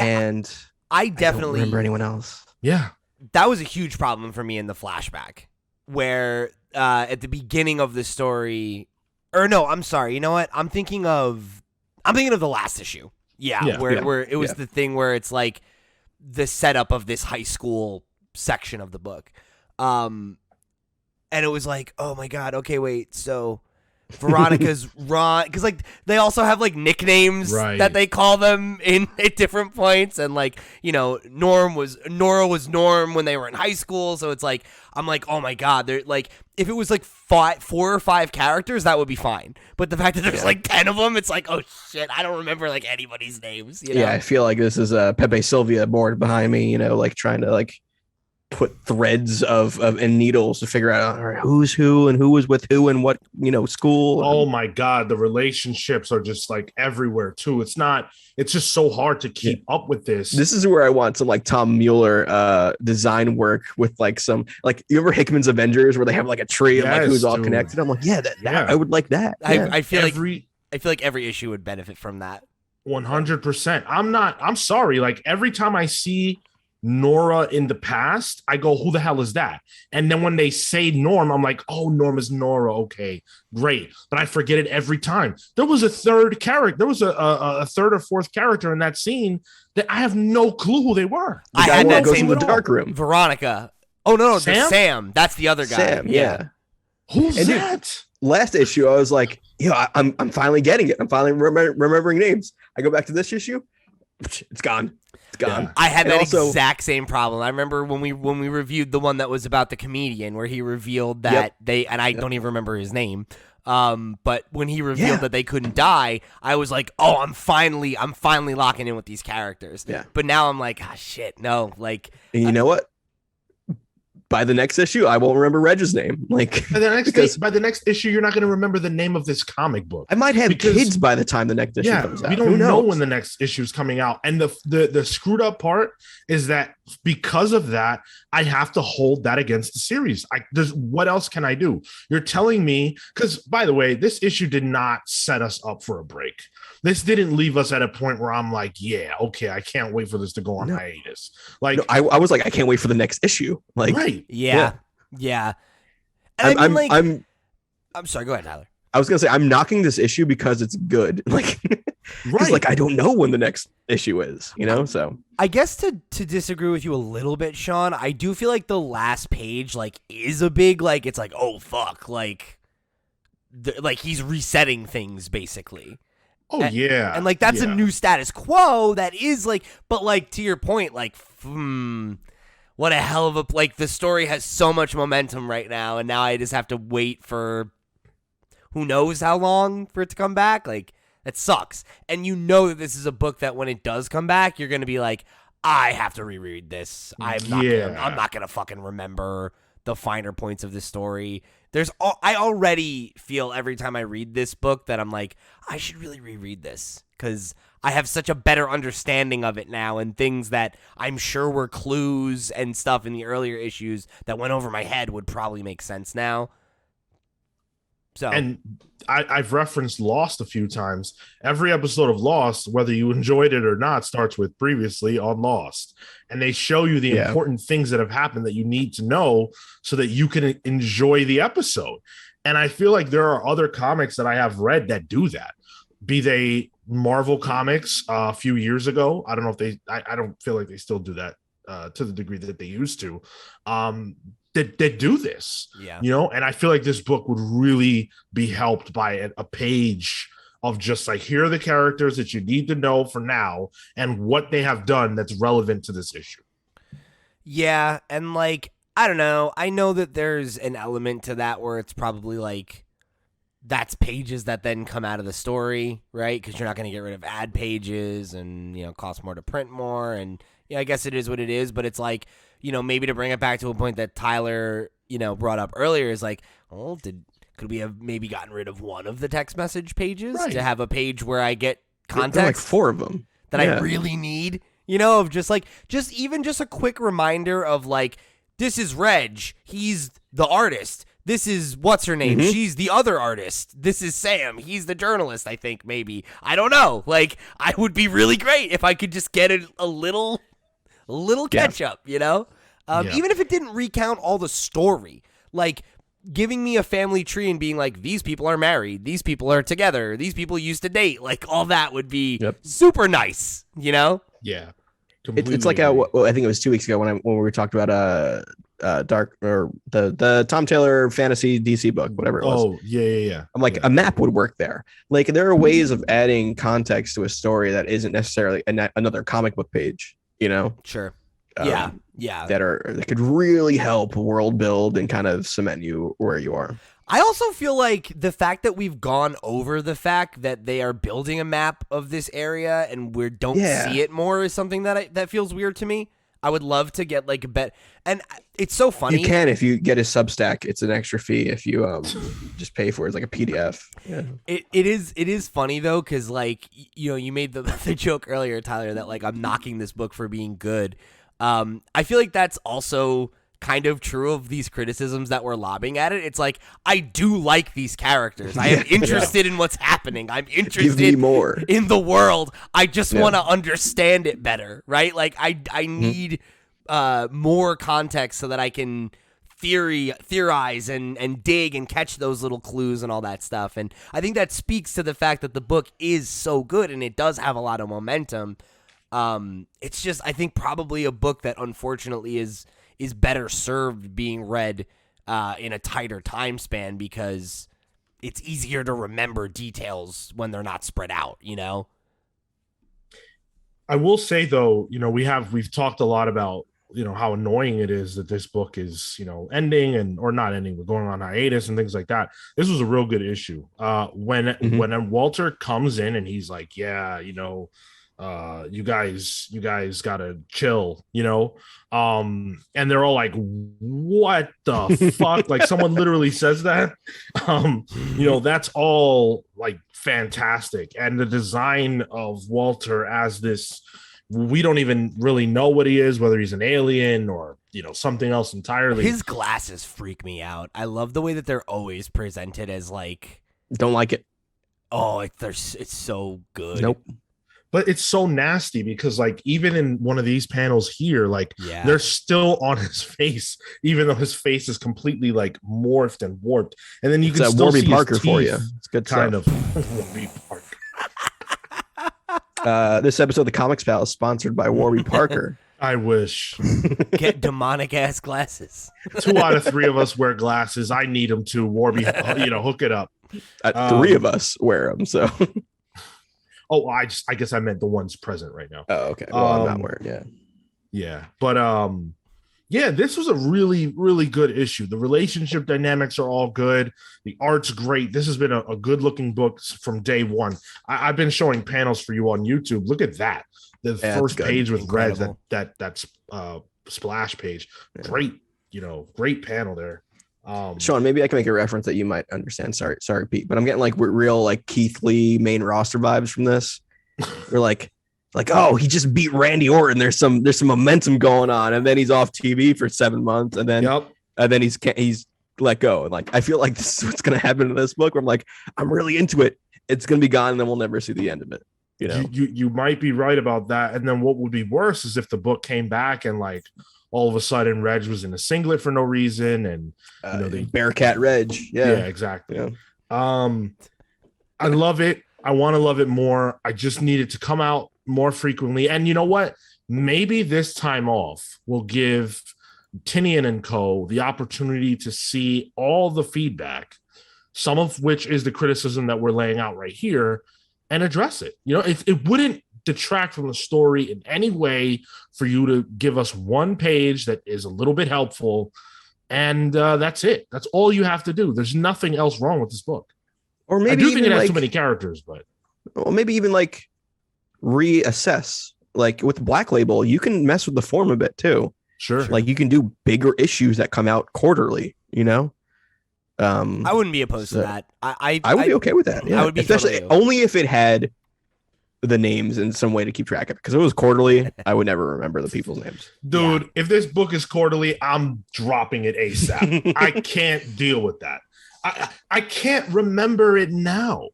definitely don't remember anyone else. Yeah. That was a huge problem for me in the flashback where at the beginning of the story, or no, I'm sorry. You know what? I'm thinking of the last issue. Where it was the thing where it's like the setup of this high school section of the book. And it was like, oh my God. Okay, wait. So Veronica's Ron, because like they also have like nicknames that they call them at different points, and like Nora was Norm when they were in high school, so it's like I'm like, oh my God, they're like, if it was like 4 or 5 characters, that would be fine, but the fact that there's like 10 of them, it's like, oh shit, I don't remember like anybody's names. Yeah, I feel like this is Pepe Sylvia board behind me, like trying to like put threads and needles to figure out who's who and who was with who and what school. Oh my God, the relationships are just like everywhere too. It's just so hard to keep up with this. This is where I want some like Tom Mueller design work with like some, like, you remember Hickman's Avengers where they have like a tree of like who's all connected. I'm like, that I would like that. I feel like every issue would benefit from that. 100%. I'm sorry, like every time I see Nora in the past, I go, who the hell is that? And then when they say Norm, I'm like, oh, Norm is Nora. Okay, great. But I forget it every time. There was a third character. There was a third or fourth character in that scene that I have no clue who they were. The guy that goes in the dark room. Veronica. Oh, no, Sam. That's the other guy. Sam, yeah. Who's that? Last issue, I was like, I'm finally getting it. I'm finally remembering names. I go back to this issue. It's gone. Gone. I had that exact same problem. I remember when we reviewed the one that was about the comedian, where he revealed that I don't even remember his name. But when he revealed that they couldn't die, I was like, oh, I'm finally locking in with these characters. Yeah. But now I'm like, shit, no. Like, and you know what? By the next issue, I won't remember Reg's name. Like by the next issue, you're not going to remember the name of this comic book. I might have kids by the time the next issue comes out. We don't know when the next issue is coming out. And the screwed up part is that because of that, I have to hold that against the series. What else can I do? You're telling me, because by the way, this issue did not set us up for a break. This didn't leave us at a point where I'm like, yeah, okay, I can't wait for this to go on hiatus. Like, I was like, I can't wait for the next issue. Like, right. Yeah. And I'm sorry, go ahead, Tyler. I was gonna say, I'm knocking this issue because it's good. Like, like I don't know when the next issue is, so I guess to disagree with you a little bit, Sean, I do feel like the last page like is a big, like, it's like, oh fuck, like he's resetting things basically. Oh, yeah. And like that's a new status quo that is like, but like to your point, like what a hell of a, like, the story has so much momentum right now, and now I just have to wait for who knows how long for it to come back. Like, that sucks. And that this is a book that when it does come back, you're gonna be like, I have to reread this. I'm not gonna fucking remember the finer points of this story. I already feel every time I read this book that I'm like, I should really reread this because I have such a better understanding of it now, and things that I'm sure were clues and stuff in the earlier issues that went over my head would probably make sense now. So, and I've referenced Lost a few times. Every episode of Lost, whether you enjoyed it or not, starts with previously on Lost. And they show you the important things that have happened that you need to know so that you can enjoy the episode. And I feel like there are other comics that I have read that do that. Be they Marvel comics a few years ago. I don't know if I don't feel like they still do that to the degree that they used to. That do this, and I feel like this book would really be helped by a page of just like, here are the characters that you need to know for now and what they have done that's relevant to this issue. Yeah, and like, I don't know. I know that there's an element to that where it's probably like that's pages that then come out of the story, right? Because you're not going to get rid of ad pages and, cost more to print more. And I guess it is what it is. But it's like, maybe to bring it back to a point that Tyler, brought up earlier is like, well, could we have maybe gotten rid of one of the text message pages to have a page where I get context? There are like 4 of them that I really need, of just a quick reminder of like, this is Reg. He's the artist. This is what's her name. She's the other artist. This is Sam. He's the journalist, I think, maybe. I don't know. Like, I would be really great if I could just get a little catch up, Even if it didn't recount all the story. Like, giving me a family tree and being like, these people are married. These people are together. These people used to date. Like, all that would be super nice, Yeah. It's like I think it was 2 weeks ago when we were talking about Dark or the Tom Taylor fantasy DC book, whatever it was. Oh, yeah. I'm like, a map would work there. Like, there are ways of adding context to a story that isn't necessarily another comic book page, Sure. Yeah. That could really help world build and kind of cement you where you are. I also feel like the fact that we've gone over the fact that they are building a map of this area and we don't see it more is something that feels weird to me. I would love to get like a bet, and it's so funny. You can if you get a Substack. It's an extra fee if you just pay for it. It's like a PDF. Yeah. It is funny though, because like you made the joke earlier, Tyler, that like I'm knocking this book for being good. I feel like that's also kind of true of these criticisms that we're lobbing at it. It's like, I do like these characters. I am interested in what's happening. I'm interested more in the world. I just want to understand it better, right? Like I need more context so that I can theorize and dig and catch those little clues and all that stuff. And I think that speaks to the fact that the book is so good and it does have a lot of momentum. It's just, I think, probably a book that unfortunately is better served being read in a tighter time span because it's easier to remember details when they're not spread out, I will say though, we've talked a lot about, how annoying it is that this book is, ending or not ending, but going on hiatus and things like that. This was a real good issue. When Walter comes in and he's like, you guys gotta chill, and they're all like, what the fuck? Like, someone literally says that. That's all like fantastic. And the design of Walter as this, we don't even really know what he is, whether he's an alien or something else entirely. His glasses freak me out. I love the way that they're always presented as like, don't like it. Oh, it's so good. Nope. But it's so nasty because, like, even in one of these panels here, like, they're still on his face, even though his face is completely like morphed and warped. And then you can still Warby see Parker his teeth, for you. It's good kind stuff. of Warby Parker. This episode of the Comics Pal is sponsored by Warby Parker. I wish. Get demonic ass glasses. 2 out of 3 of us wear glasses. I need them to. Warby, hook it up. 3 of us wear them, so. Oh, I guess I meant the ones present right now. Oh, okay. Well, I'm not wearing. Yeah, but this was a really, really good issue. The relationship dynamics are all good. The art's great. This has been a good looking book from day one. I've been showing panels for you on YouTube. Look at that. The first page with Reg, that's splash page. Great, great panel there. Sean, maybe I can make a reference that you might understand. Sorry, Pete, but I'm getting like real like Keith Lee main roster vibes from this. They're like, oh, he just beat Randy Orton. There's some momentum going on, and then he's off TV for 7 months, and then he's let go. And like, I feel like this is what's gonna happen in this book. Where I'm like, I'm really into it. It's gonna be gone, and then we'll never see the end of it. You might be right about that. And then what would be worse is if the book came back and like, all of a sudden Reg was in a singlet for no reason, and the Bearcat Reg. Yeah, exactly. Yeah. I love it. I want to love it more. I just need it to come out more frequently. And you know what? Maybe this time off will give Tinian and Co. the opportunity to see all the feedback, some of which is the criticism that we're laying out right here, and address it. It wouldn't detract from the story in any way for you to give us one page that is a little bit helpful. And that's it. That's all you have to do. There's nothing else wrong with this book. Or maybe I do think it has like, too many characters, but or maybe even like reassess. Like with Black Label, you can mess with the form a bit too. Sure. Like you can do bigger issues that come out quarterly, you know? I wouldn't be opposed to that. I would be okay with that. Yeah. I would be especially totally only if it had the names in some way to keep track of it. Because if it was quarterly, I would never remember the people's names. Dude, if this book is quarterly, I'm dropping it ASAP. I can't deal with that. I can't remember it now.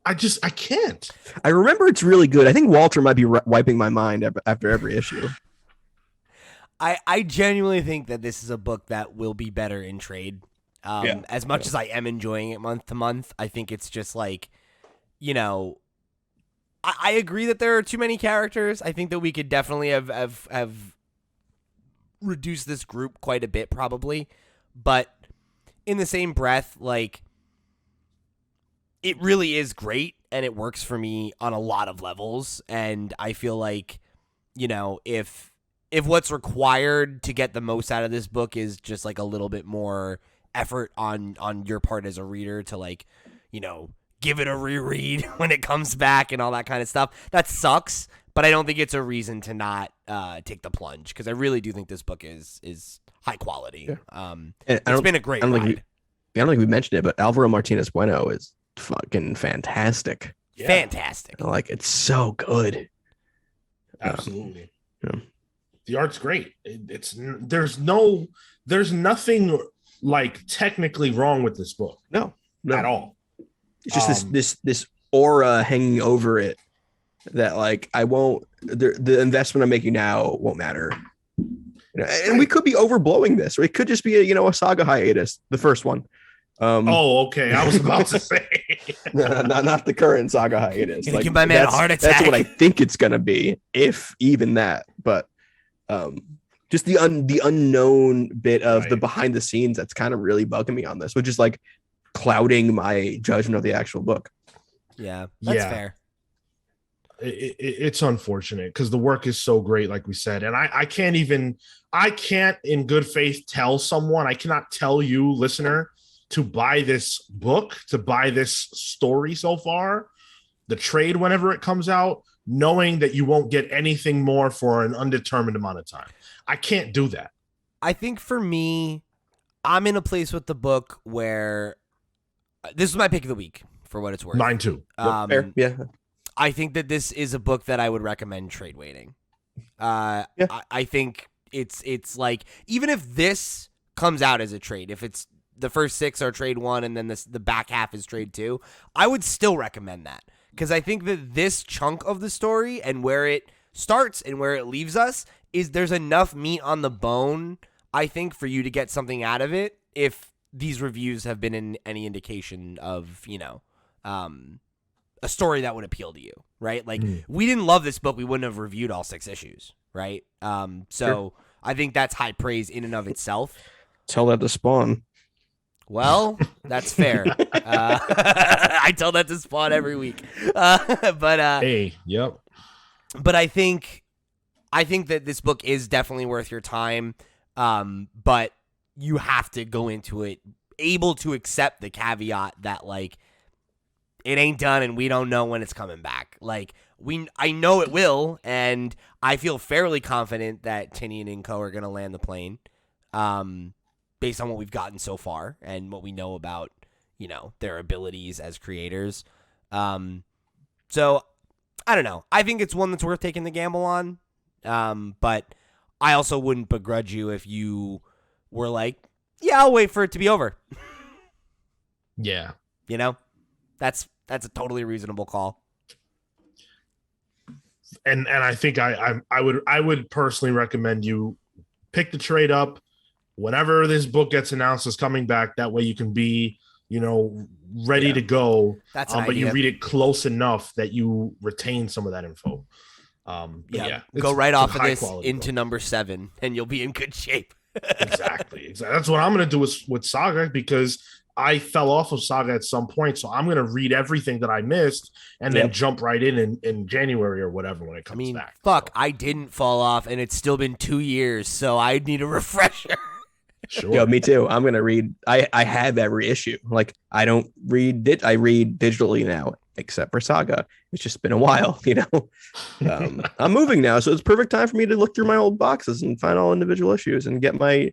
I can't. I remember it's really good. I think Walter might be wiping my mind after every issue. I genuinely think that this is a book that will be better in trade. As much as I am enjoying it month to month, I think it's just like, you know, I agree that there are too many characters. I think that we could definitely have reduced this group quite a bit, probably. But in the same breath, like, it really is great, and it works for me on a lot of levels. And I feel like, you know, if what's required to get the most out of this book is just like a little bit more effort on your part as a reader to, like, you know, give it a reread when it comes back and all that kind of stuff, that sucks. But I don't think it's a reason to not take the plunge, because I really do think this book is high quality. Yeah. It's been a great ride. I don't think we mentioned it, but Alvaro Martinez Bueno is fucking fantastic. Yeah. Fantastic. Like, it's so good. Absolutely. The art's great. There's nothing like technically wrong with this book. No. At all. It's just this aura hanging over it that, like, the investment I'm making now won't matter. And we could be overblowing this, or it could just be a saga hiatus, the first one. Okay. I was about to say not the current saga hiatus. Like, give my man a heart attack. That's what I think it's gonna be, if even that. But just the unknown bit of the behind the scenes that's kind of really bugging me on this, which is like clouding my judgment of the actual book. Yeah, that's fair. It's unfortunate because the work is so great, like we said, and I can't in good faith tell someone, I cannot tell you, listener, to buy this book, to buy this story so far, the trade whenever it comes out, knowing that you won't get anything more for an undetermined amount of time. I can't do that. I think for me, I'm in a place with the book where this is my pick of the week, for what it's worth. Mine too. Fair. Yeah. I think that this is a book that I would recommend trade waiting. I think it's like, even if this comes out as a trade, if it's the first 6 are trade 1 and then the back half is trade 2, I would still recommend that, because I think that this chunk of the story and where it starts and where it leaves us there's enough meat on the bone, I think, for you to get something out of it, if these reviews have been in any indication of, a story that would appeal to you, right? Like, we didn't love this book, we wouldn't have reviewed all 6 issues, right? Sure. I think that's high praise in and of itself. Tell that to Spawn. Well, that's fair. I tell that to Spawn every week. Hey, yep. But I think that this book is definitely worth your time. But you have to go into it able to accept the caveat that, like, it ain't done and we don't know when it's coming back. Like, I know it will, and I feel fairly confident that Tinian and Co. are going to land the plane, based on what we've gotten so far and what we know about, their abilities as creators. So I don't know. I think it's one that's worth taking the gamble on. But I also wouldn't begrudge you if you were like, yeah, I'll wait for it to be over. Yeah. That's a totally reasonable call. And I think I would personally recommend you pick the trade up whenever this book gets announced as coming back. That way you can be, ready to go. That's but you read it close enough that you retain some of that info. Go right off of this into book. Number 7, and you'll be in good shape. Exactly. That's what I'm going to do with Saga, because I fell off of Saga at some point, so I'm gonna read everything that I missed and then jump right in January or whatever when it comes back. Fuck, so. I didn't fall off, and it's still been 2 years, so I need a refresher. Sure. Yo, me too. I'm gonna read. I have every issue. Like I don't read it. I read digitally now, except for Saga. It's just been a while, you know. I'm moving now, so it's perfect time for me to look through my old boxes and find all individual issues and get my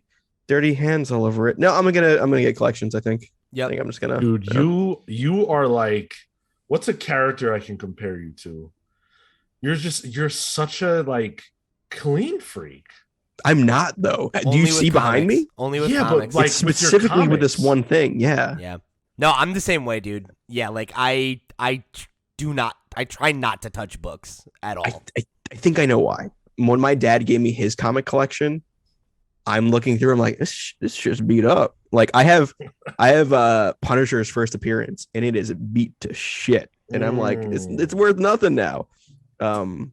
dirty hands all over it. No, I'm gonna get collections. I think. Yeah. I think I'm just gonna. Dude, you are like, what's a character I can compare you to? You're such a like clean freak. I'm not though. Do you see behind me? Only with comics. But like it's specifically with this one thing. Yeah. Yeah. No, I'm the same way, dude. Yeah, like I try not to touch books at all. I think I know why. When my dad gave me his comic collection, I'm looking through. I'm like, this just beat up. Like I have Punisher's first appearance, and it is beat to shit. And I'm like, it's worth nothing now. I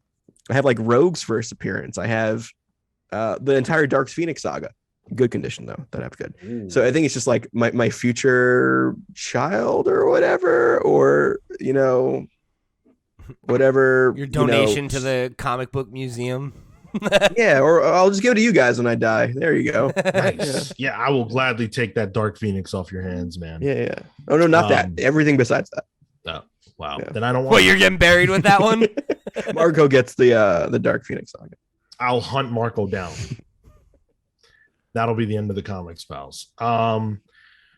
have like Rogue's first appearance. I have the entire Dark Phoenix saga. Good condition though. That have good. Ooh. So I think it's just like my future child or whatever, or you know, whatever. Your donation to the comic book museum. Yeah, or I'll just give it to you guys when I die. There you go. Nice. Yeah, I will gladly take that Dark Phoenix off your hands, man. Yeah. Oh no, not that. Everything besides that. Oh, wow. Yeah. Then I don't want. Well, you're getting buried with that one. Marco gets the Dark Phoenix saga. I'll hunt Marco down. That'll be the end of the comics, pals.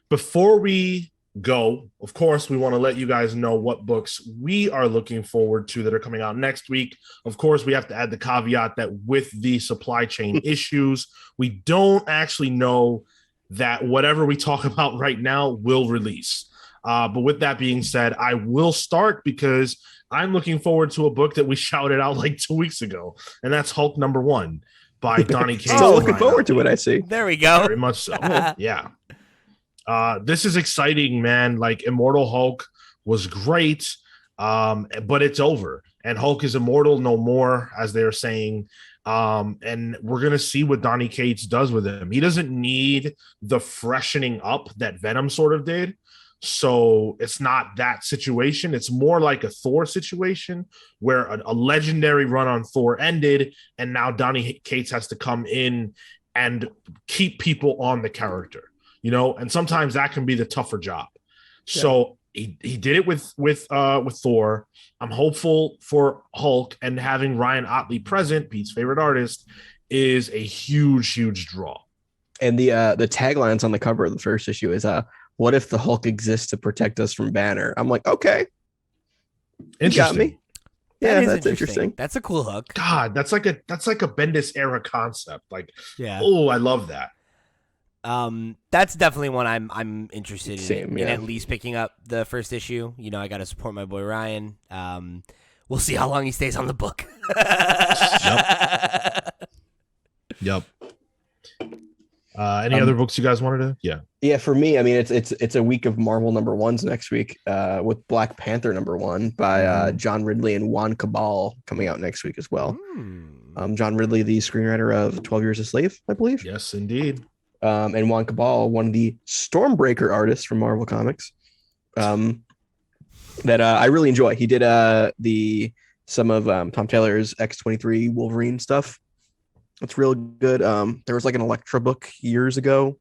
Before we go, of course, we want to let you guys know what books we are looking forward to that are coming out next week. Of course, we have to add the caveat that with the supply chain issues, we don't actually know that whatever we talk about right now will release. But with that being said, I will start because I'm looking forward to a book that we shouted out like 2 weeks ago, and that's Hulk #1 by Donny Cates. Still looking forward to it, I see. There we go. Very much so. Yeah. This is exciting, man. Like Immortal Hulk was great, but it's over. And Hulk is immortal no more, as they're saying. And we're going to see what Donny Cates does with him. He doesn't need the freshening up that Venom sort of did. So it's not that situation. It's more like a Thor situation where a legendary run on Thor ended, and now Donny Cates has to come in and keep people on the character, you know, and sometimes that can be the tougher job. Yeah. So he did it with Thor. I'm hopeful for Hulk, and having Ryan Otley present, Pete's favorite artist, is a huge draw. And the taglines on the cover of the first issue is what if the Hulk exists to protect us from Banner? I'm like, okay. You got me. Yeah, that's interesting. That's a cool hook. God, that's like a Bendis era concept. Like, yeah. Oh, I love that. That's definitely one I'm interested in at least picking up the first issue. You know, I got to support my boy Ryan. We'll see how long he stays on the book. Yep. Any other books you guys wanted to? Yeah. For me, I mean, it's a week of Marvel #1s next week, with Black Panther #1 by John Ridley and Juan Cabal coming out next week as well. John Ridley, the screenwriter of 12 Years a Slave, I believe. Yes, indeed. And Juan Cabal, one of the Stormbreaker artists from Marvel Comics, that I really enjoy. He did some of Tom Taylor's X-23 Wolverine stuff. It's real good. There was like an Elektra book years ago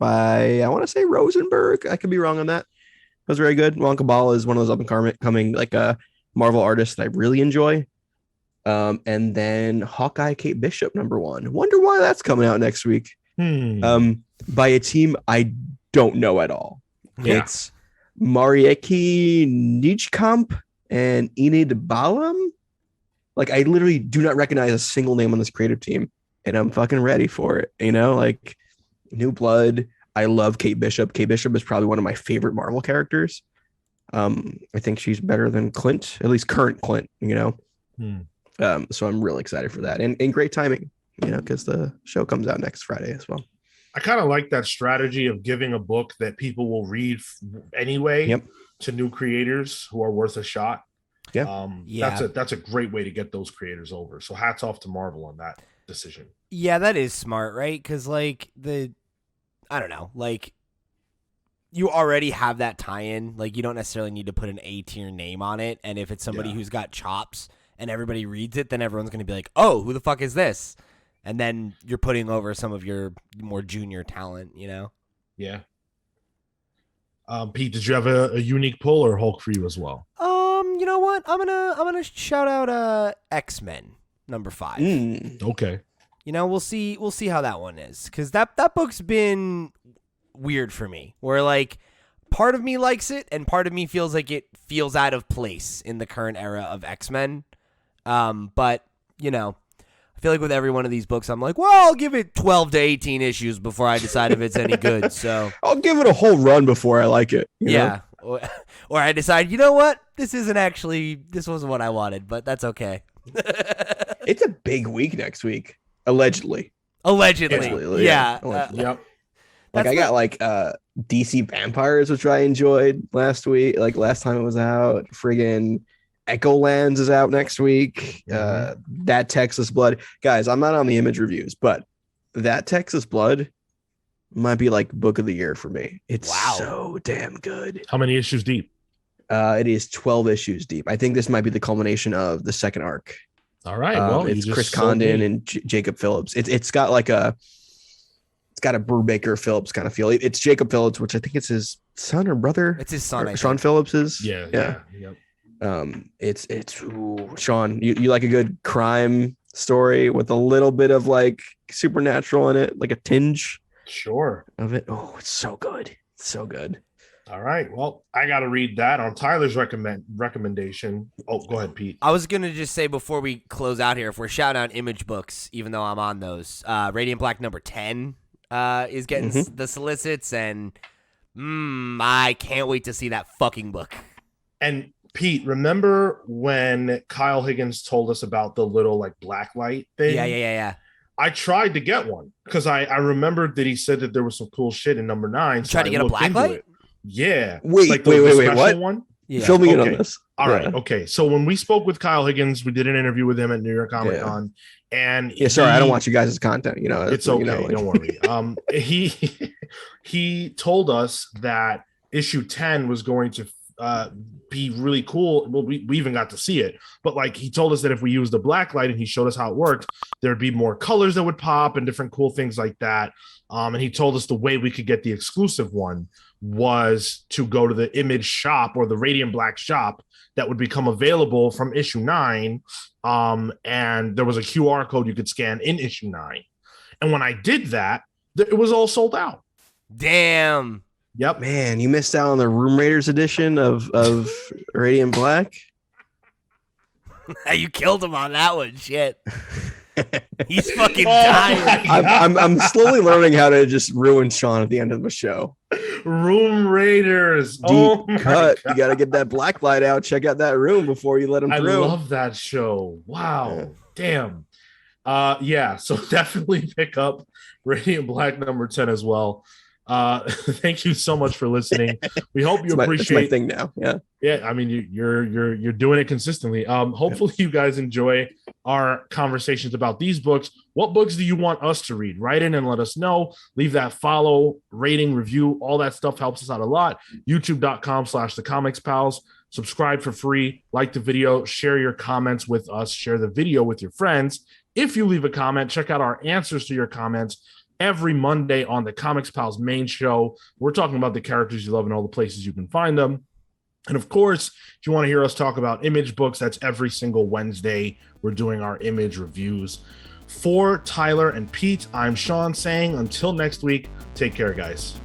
by, I want to say, Rosenberg. I could be wrong on that. It was very good. Juan Cabal is one of those up and coming like Marvel artists that I really enjoy. And then Hawkeye Kate Bishop #1. Wonder why that's coming out next week. By a team I don't know at all. Yeah. It's Marieke Nijkamp and Enid Balam. Like, I literally do not recognize a single name on this creative team, and I'm fucking ready for it. You know, like, new blood. I love Kate Bishop. Kate Bishop is probably one of my favorite Marvel characters. I think she's better than Clint, at least current Clint, you know? So I'm really excited for that. And great timing, you know, because the show comes out next Friday as well. I kind of like that strategy of giving a book that people will read anyway to new creators who are worth a shot. That's a great way to get those creators over. So hats off to Marvel on that decision. Yeah, that is smart, right? Because like I don't know, like you already have that tie-in. Like, you don't necessarily need to put an A-tier name on it. And if it's somebody who's got chops and everybody reads it, then everyone's going to be like, oh, who the fuck is this? And then you're putting over some of your more junior talent, you know? Yeah. Pete, did you have a unique pull or Hulk for you as well? You know what? I'm gonna shout out X-Men #5. Okay. You know, we'll see how that one is, because that book's been weird for me, where like part of me likes it and part of me feels like it feels out of place in the current era of X-Men. But you know, I feel like with every one of these books, I'm like, well, I'll give it 12 to 18 issues before I decide if it's any good. So I'll give it a whole run before I like it. You know? Or I decide, you know what, this wasn't what I wanted, but that's okay. It's a big week next week, allegedly. Yeah. Yep. Like I got like DC Vampires, which I enjoyed last week. Like last time it was out. Friggin' Echo Lands is out next week. That Texas Blood. Guys, I'm not on the Image reviews, but that Texas Blood might be like book of the year for me. It's so damn good. How many issues deep? It is 12 issues deep. I think this might be the culmination of the second arc. All right. Well, it's Chris Condon and Jacob Phillips. It's got like a Brubaker Phillips kind of feel. It's Jacob Phillips, which I think it's his son or brother. It's his son. Sean Phillips's. Yeah. Yep. Sean, you like a good crime story with a little bit of like supernatural in it, like a tinge. Sure. Of it. Oh, it's so good. It's so good. All right. Well, I got to read that on Tyler's recommendation. Oh, go ahead, Pete. I was going to just say before we close out here, if we're shouting out Image books, even though I'm on those, Radiant Black #10 is getting the solicits, and I can't wait to see that fucking book. And Pete, remember when Kyle Higgins told us about the little like black light thing? Yeah. I tried to get one because I remembered that he said that there was some cool shit in #9. So tried to get a black light? Yeah. Wait, like wait, what? One? Yeah. Fill me in on this. All right. Okay. So when we spoke with Kyle Higgins, we did an interview with him at New York Comic Con. And sorry, I don't watch you guys' content. You know, it's okay. Don't worry. He told us that issue 10 was going to be really cool. Well, we even got to see it, but like he told us that if we used the black light and he showed us how it worked, there'd be more colors that would pop and different cool things like that. And he told us the way we could get the exclusive one was to go to the Image shop or the Radiant Black shop that would become available from issue 9. And there was a QR code you could scan in issue 9. And when I did that, it was all sold out. Damn. Yep. Man, you missed out on the Room Raiders edition of Radiant Black. You killed him on that one. Shit. He's fucking dying. I'm slowly learning how to just ruin Sean at the end of the show. Room Raiders. Deep cut. You got to get that black light out. Check out that room before you let him through. I love that show. Wow. Yeah. Damn. So definitely pick up Radiant Black #10 as well. Thank you so much for listening. We hope you appreciate my thing now. Yeah. I mean, you're doing it consistently. Hopefully you guys enjoy our conversations about these books. What books do you want us to read? Write in and let us know. Leave that follow, rating, review. All that stuff helps us out a lot. YouTube.com/thecomicspals. Subscribe for free. Like the video. Share your comments with us. Share the video with your friends. If you leave a comment, check out our answers to your comments every Monday on the Comics Pals main show. We're talking about the characters you love and all the places you can find them. And of course, if you want to hear us talk about Image books, that's every single Wednesday. We're doing our Image reviews. For Tyler and Pete, I'm Sean saying until next week, take care, guys.